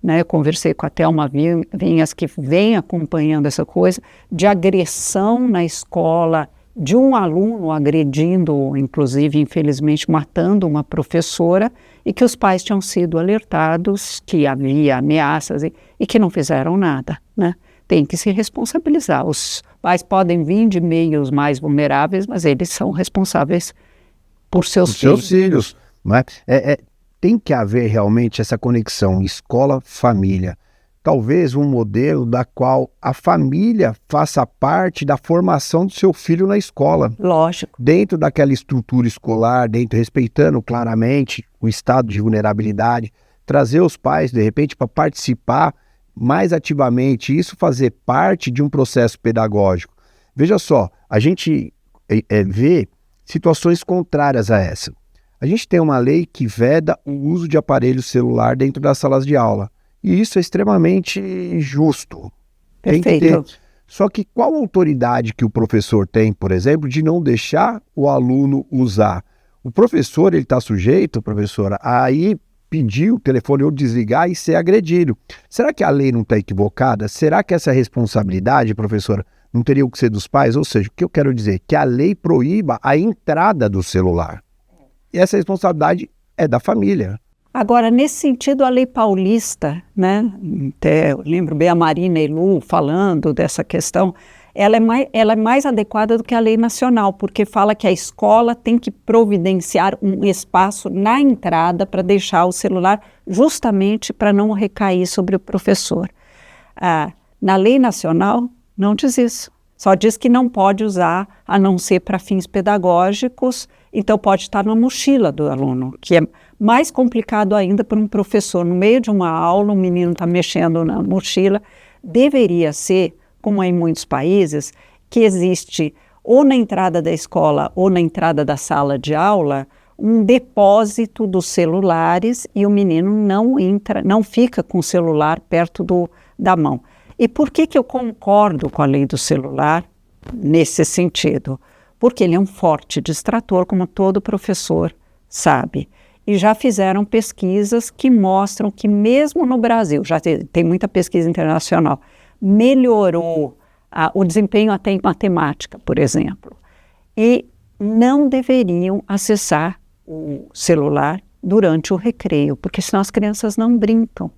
né, eu conversei com a Thelma Vinhas, que vem acompanhando essa coisa, de agressão na escola, de um aluno agredindo, inclusive, infelizmente, matando uma professora, e que os pais tinham sido alertados que havia ameaças e que não fizeram nada, né? Tem que se responsabilizar. Os pais podem vir de meios mais vulneráveis, mas eles são responsáveis por seus filhos. Seus filhos, não é? Tem que haver realmente essa conexão escola-família. Talvez um modelo da qual a família faça parte da formação do seu filho na escola. Lógico. Dentro daquela estrutura escolar, respeitando claramente o estado de vulnerabilidade, trazer os pais, de repente, para participar mais ativamente, isso fazer parte de um processo pedagógico. Veja só, a gente vê situações contrárias a essa. A gente tem uma lei que veda o uso de aparelho celular dentro das salas de aula. E isso é extremamente justo. Perfeito. Tem que ter. Só que qual autoridade que o professor tem, por exemplo, de não deixar o aluno usar? O professor, ele está sujeito, professora, a ir pedir o telefone ou desligar e ser agredido. Será que a lei não está equivocada? Será que essa responsabilidade, professora, não teria que ser dos pais? Ou seja, o que eu quero dizer? Que a lei proíba a entrada do celular. E essa responsabilidade é da família. Agora, nesse sentido, a lei paulista, né, até eu lembro bem a Marina Elu falando dessa questão, ela é mais adequada do que a lei nacional, porque fala que a escola tem que providenciar um espaço na entrada para deixar o celular justamente para não recair sobre o professor. Na lei nacional, não diz isso. Só diz que não pode usar, a não ser para fins pedagógicos, então pode estar na mochila do aluno, que é mais complicado ainda para um professor. No meio de uma aula, um menino está mexendo na mochila. Deveria ser, como é em muitos países, que existe ou na entrada da escola ou na entrada da sala de aula um depósito dos celulares e o menino não fica com o celular perto da mão. E por que eu concordo com a lei do celular nesse sentido? Porque ele é um forte distrator, como todo professor sabe. E já fizeram pesquisas que mostram que mesmo no Brasil, já tem muita pesquisa internacional, melhorou o desempenho até em matemática, por exemplo. E não deveriam acessar o celular durante o recreio, porque senão as crianças não brincam.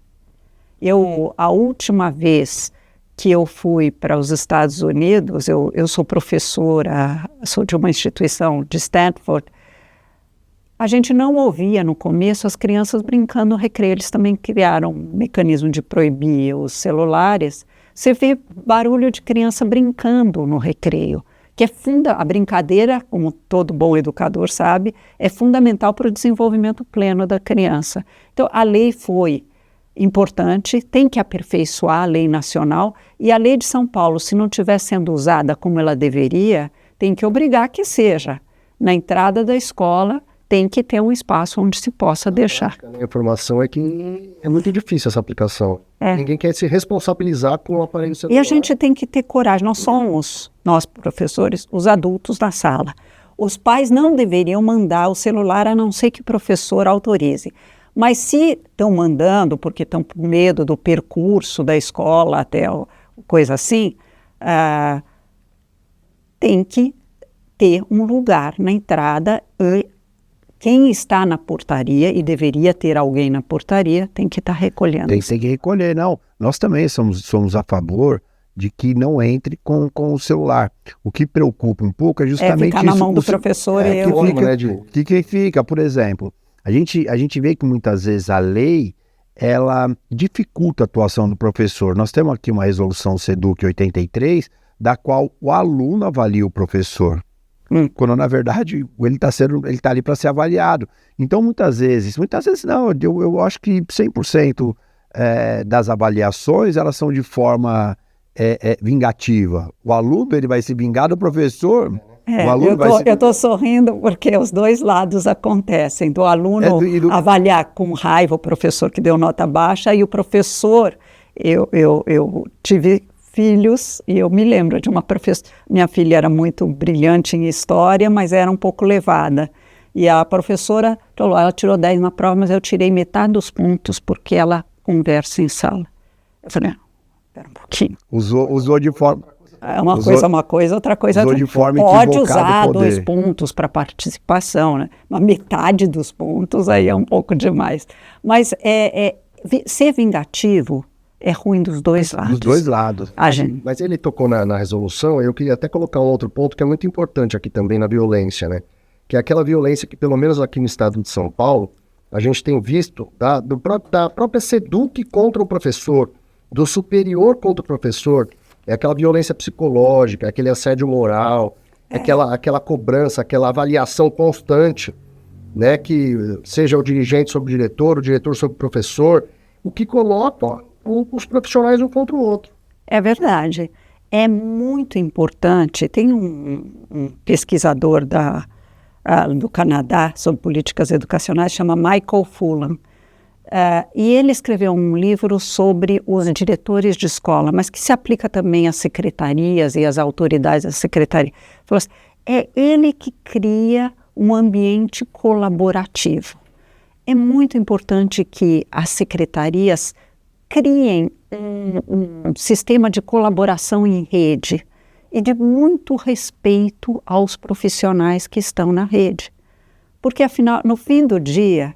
A última vez que eu fui para os Estados Unidos, eu sou professora, sou de uma instituição de Stanford, a gente não ouvia no começo as crianças brincando no recreio. Eles também criaram um mecanismo de proibir os celulares. Você vê barulho de criança brincando no recreio, que a brincadeira, como todo bom educador sabe, é fundamental para o desenvolvimento pleno da criança. Então, a lei foi importante, tem que aperfeiçoar a lei nacional, e a lei de São Paulo, se não estiver sendo usada como ela deveria, tem que obrigar que seja. Na entrada da escola, tem que ter um espaço onde se possa deixar. A informação é que é muito difícil essa aplicação. Ninguém quer se responsabilizar com o aparelho celular. E a gente tem que ter coragem. Nós professores, os adultos da sala. Os pais não deveriam mandar o celular a não ser que o professor autorize. Mas se estão mandando porque estão com medo do percurso da escola até coisa assim, tem que ter um lugar na entrada. Quem está na portaria, e deveria ter alguém na portaria, tem que estar recolhendo. Tem que recolher, não. Nós também somos a favor de que não entre com o celular. O que preocupa um pouco é justamente ficar na mão do professor que fica, por exemplo, a gente vê que muitas vezes a lei, ela dificulta a atuação do professor. Nós temos aqui uma resolução SEDUC 83, da qual o aluno avalia o professor. Quando, na verdade, ele está ali para ser avaliado. Então, muitas vezes não, eu acho que 100% das avaliações, elas são de forma vingativa. O aluno, ele vai se vingar do professor. Eu estou sorrindo porque os dois lados acontecem. Do aluno avaliar com raiva o professor que deu nota baixa, e o professor, eu tive filhos, e eu me lembro de uma professora, minha filha era muito brilhante em história, mas era um pouco levada, e a professora falou, ela tirou 10 na prova, mas eu tirei metade dos pontos porque ela conversa em sala. Eu falei, espera um pouquinho. Usou de forma... Uma coisa, outra coisa... Usou de forma pode usar 2 pontos para participação, né? Mas metade dos pontos aí é um pouco demais. Mas ser vingativo é ruim dos dois lados. Dos dois lados. Mas ele tocou na resolução, eu queria até colocar um outro ponto que é muito importante aqui também na violência, né? Que é aquela violência que, pelo menos aqui no estado de São Paulo, a gente tem visto da própria SEDUC contra o professor, do superior contra o professor, é aquela violência psicológica, aquele assédio moral, aquela cobrança, aquela avaliação constante, né? Que seja o dirigente sobre o diretor sobre o professor, o que coloca os profissionais um contra o outro. É verdade. É muito importante. Tem um pesquisador do Canadá sobre políticas educacionais, chama Michael Fullan. E ele escreveu um livro sobre os diretores de escola, mas que se aplica também às secretarias e às autoridades da secretaria. Falou assim, é ele que cria um ambiente colaborativo. É muito importante que as secretarias criem um sistema de colaboração em rede e de muito respeito aos profissionais que estão na rede. Porque, afinal, no fim do dia,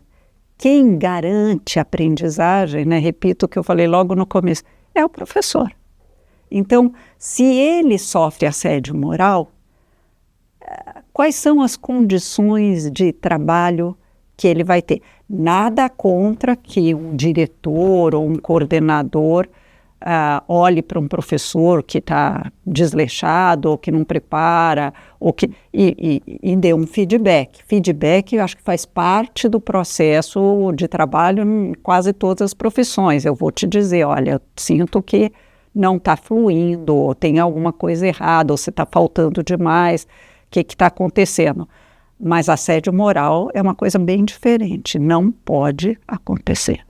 quem garante a aprendizagem, né, repito o que eu falei logo no começo, é o professor. Então, se ele sofre assédio moral, quais são as condições de trabalho que ele vai ter? Nada contra que um diretor ou um coordenador olhe para um professor que está desleixado ou que não prepara e dê um feedback. Feedback, eu acho que faz parte do processo de trabalho em quase todas as profissões. Eu vou te dizer, olha, eu sinto que não está fluindo, ou tem alguma coisa errada, ou você está faltando demais, o que está acontecendo? Mas assédio moral é uma coisa bem diferente, não pode acontecer.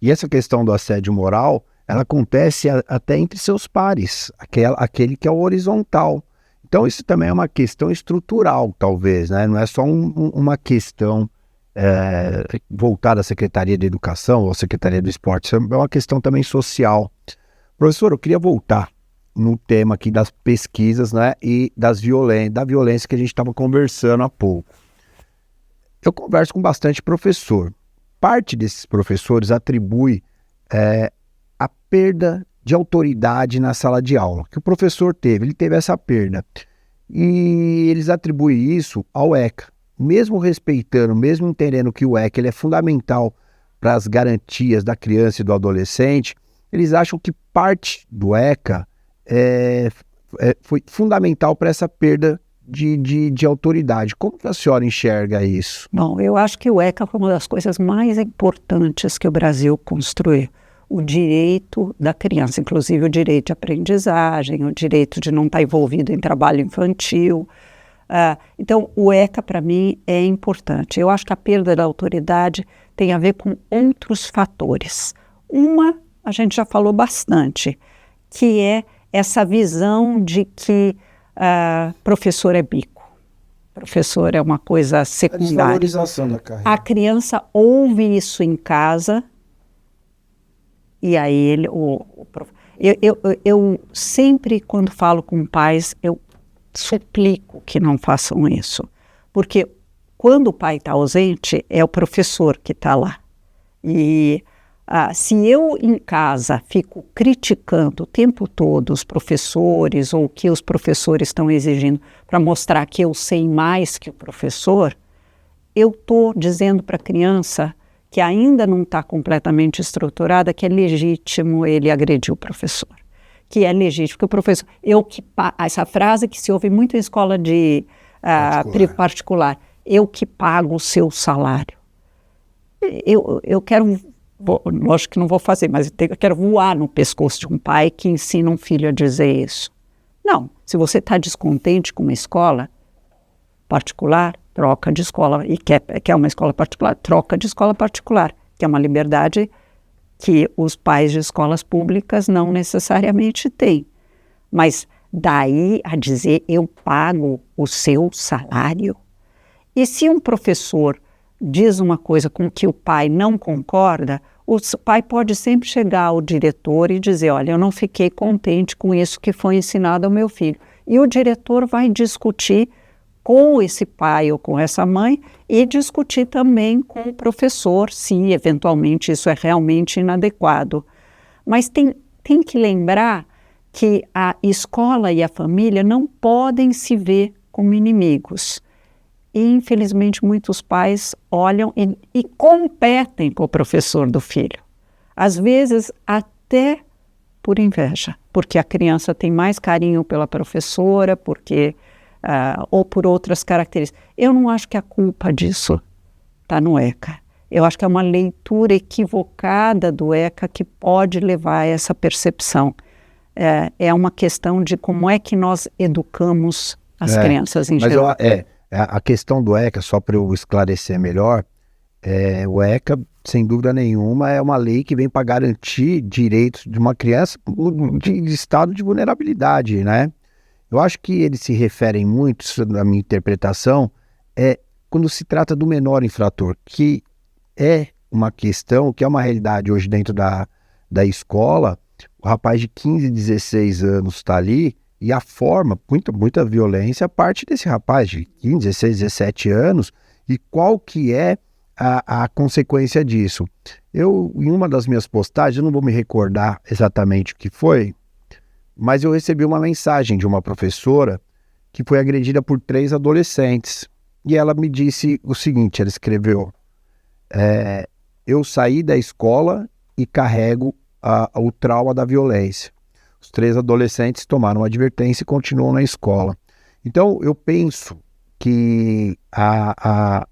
E essa questão do assédio moral, ela acontece até entre seus pares, aquele que é o horizontal. Então isso também é uma questão estrutural, talvez, né? Não é só uma questão voltada à Secretaria de Educação ou à Secretaria do Esporte, é uma questão também social. Professor, eu queria voltar no tema aqui das pesquisas, né, e da violência que a gente estava conversando há pouco. Eu converso com bastante professor. Parte desses professores atribui a perda de autoridade na sala de aula, que o professor ele teve essa perda. E eles atribuem isso ao ECA. Mesmo respeitando, mesmo entendendo que o ECA ele é fundamental para as garantias da criança e do adolescente, eles acham que parte do ECA foi fundamental para essa perda de autoridade. Como que a senhora enxerga isso? Bom, eu acho que o ECA foi uma das coisas mais importantes que o Brasil construiu. O direito da criança, inclusive o direito de aprendizagem, o direito de não estar envolvido em trabalho infantil. Então, o ECA, para mim, é importante. Eu acho que a perda da autoridade tem a ver com outros fatores. Uma, a gente já falou bastante, que é essa visão de que professor é bico. Professor é uma coisa secundária. A desvalorização da carreira. A criança ouve isso em casa e aí ele... Eu sempre, quando falo com pais, eu suplico que não façam isso. Porque quando o pai está ausente, é o professor que está lá. E se eu em casa fico criticando o tempo todo os professores ou o que os professores estão exigindo para mostrar que eu sei mais que o professor, eu estou dizendo para a criança que ainda não está completamente estruturada que é legítimo ele agredir o professor. Que é legítimo, que o professor... essa frase que se ouve muito em escola de particular. Eu que pago o seu salário. Eu quero... lógico que não vou fazer, mas eu quero voar no pescoço de um pai que ensina um filho a dizer isso. Não, se você está descontente com uma escola particular, troca de escola, e quer uma escola particular, troca de escola particular, que é uma liberdade que os pais de escolas públicas não necessariamente têm. Mas daí a dizer, eu pago o seu salário? E se um professor diz uma coisa com que o pai não concorda, o pai pode sempre chegar ao diretor e dizer, olha, eu não fiquei contente com isso que foi ensinado ao meu filho. E o diretor vai discutir com esse pai ou com essa mãe e discutir também com o professor se eventualmente isso é realmente inadequado. Mas tem que lembrar que a escola e a família não podem se ver como inimigos. E, infelizmente, muitos pais olham e competem com o professor do filho. Às vezes, até por inveja, porque a criança tem mais carinho pela professora, ou por outras características. Eu não acho que a culpa disso está no ECA. Eu acho que é uma leitura equivocada do ECA que pode levar a essa percepção. É uma questão de como é que nós educamos as crianças em geral. A questão do ECA, só para eu esclarecer melhor, o ECA, sem dúvida nenhuma, é uma lei que vem para garantir direitos de uma criança de estado de vulnerabilidade, né? Eu acho que eles se referem muito, na minha interpretação, quando se trata do menor infrator, que é uma questão, que é uma realidade hoje dentro da escola. O rapaz de 15, 16 anos está ali, e a forma, muita violência, parte desse rapaz de 15, 16, 17 anos, e qual que é a consequência disso. Eu, em uma das minhas postagens, eu não vou me recordar exatamente o que foi, mas eu recebi uma mensagem de uma professora que foi agredida por 3 adolescentes. E ela me disse o seguinte, ela escreveu, eu saí da escola e carrego o trauma da violência. Os 3 adolescentes tomaram advertência e continuam na escola. Então, eu penso que a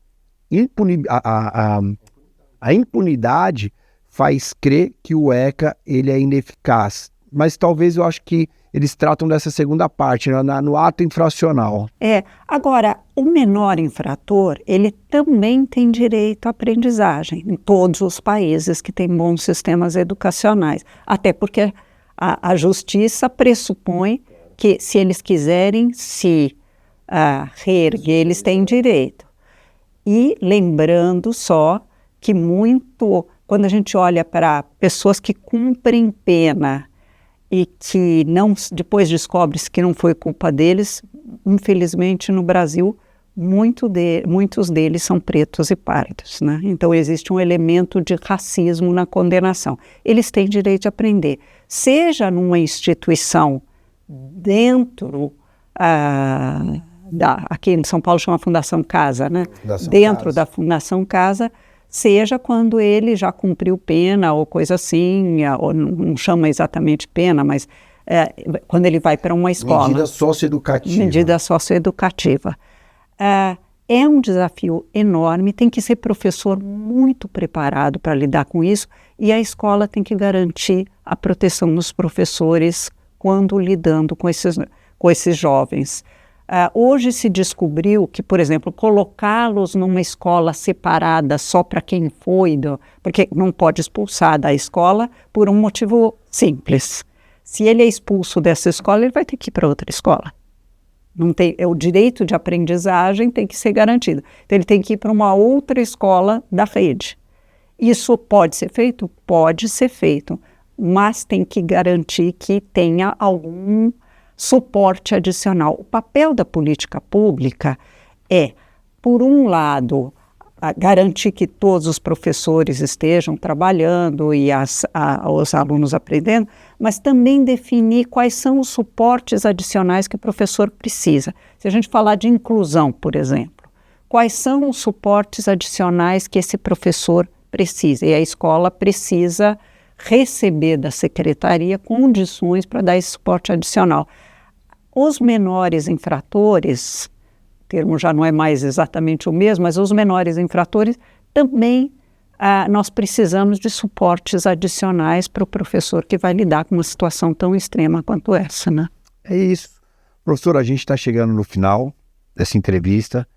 impunidade faz crer que o ECA ele é ineficaz. Mas talvez eu acho que eles tratam dessa segunda parte, no ato infracional. Agora, o menor infrator, ele também tem direito à aprendizagem em todos os países que têm bons sistemas educacionais. Até porque a justiça pressupõe que se eles quiserem se reerguer, eles têm direito. E lembrando só que quando a gente olha para pessoas que cumprem pena e que depois descobre-se que não foi culpa deles, infelizmente no Brasil muitos deles são pretos e pardos, né? Então existe um elemento de racismo na condenação. Eles têm direito de aprender, seja numa instituição dentro aqui em São Paulo chama Fundação Casa, né? Dentro da Fundação Casa, seja quando ele já cumpriu pena ou coisa assim, ou não chama exatamente pena, mas quando ele vai para uma escola. Medida socioeducativa. Medida socioeducativa. É um desafio enorme, tem que ser professor muito preparado para lidar com isso, e a escola tem que garantir a proteção dos professores quando lidando com esses jovens. Hoje se descobriu que, por exemplo, colocá-los numa escola separada só para quem foi, porque não pode expulsar da escola por um motivo simples. Se ele é expulso dessa escola, ele vai ter que ir para outra escola. Não tem, o direito de aprendizagem tem que ser garantido. Então, ele tem que ir para uma outra escola da rede. Isso pode ser feito? Pode ser feito, mas tem que garantir que tenha algum suporte adicional. O papel da política pública é, por um lado, garantir que todos os professores estejam trabalhando e os alunos aprendendo, mas também definir quais são os suportes adicionais que o professor precisa. Se a gente falar de inclusão, por exemplo, quais são os suportes adicionais que esse professor precisa? E a escola precisa receber da secretaria condições para dar esse suporte adicional. Os menores infratores, o termo já não é mais exatamente o mesmo, mas os menores infratores também nós precisamos de suportes adicionais para o professor que vai lidar com uma situação tão extrema quanto essa, né? É isso. Professor, a gente está chegando no final dessa entrevista.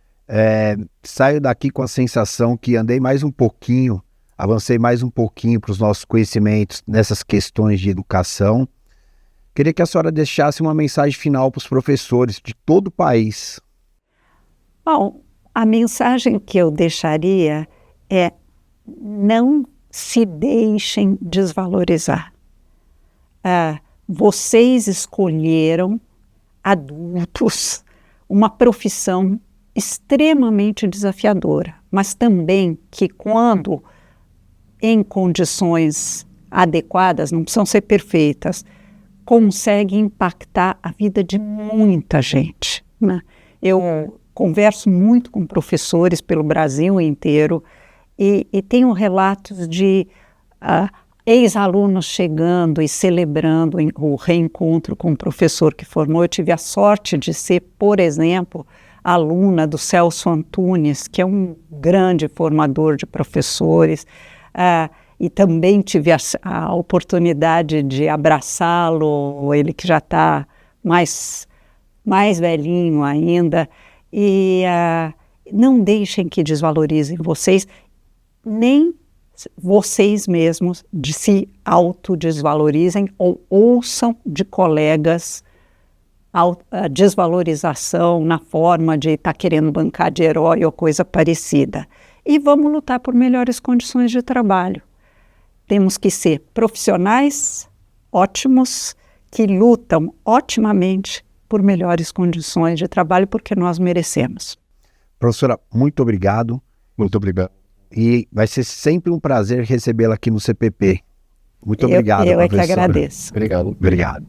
Saio daqui com a sensação que andei mais um pouquinho, avancei mais um pouquinho para os nossos conhecimentos nessas questões de educação. Queria que a senhora deixasse uma mensagem final para os professores de todo o país. Bom, a mensagem que eu deixaria é: não se deixem desvalorizar. Vocês escolheram, adultos, uma profissão extremamente desafiadora, mas também que, quando em condições adequadas, não precisam ser perfeitas, consegue impactar a vida de muita gente, né? Eu converso muito com professores pelo Brasil inteiro e tenho relatos de ex-alunos chegando e celebrando o reencontro com o professor que formou. Eu tive a sorte de ser, por exemplo, aluna do Celso Antunes, que é um grande formador de professores, e também tive a oportunidade de abraçá-lo, ele que já está mais velhinho ainda, e não deixem que desvalorizem vocês, nem vocês mesmos de se autodesvalorizem ou ouçam de colegas a desvalorização na forma de estar querendo bancar de herói ou coisa parecida. E vamos lutar por melhores condições de trabalho. Temos que ser profissionais ótimos, que lutam otimamente por melhores condições de trabalho, porque nós merecemos. Professora, muito obrigado. Muito obrigado. E vai ser sempre um prazer recebê-la aqui no CPP. Muito obrigado, eu professora. É que agradeço. Obrigado. Obrigado.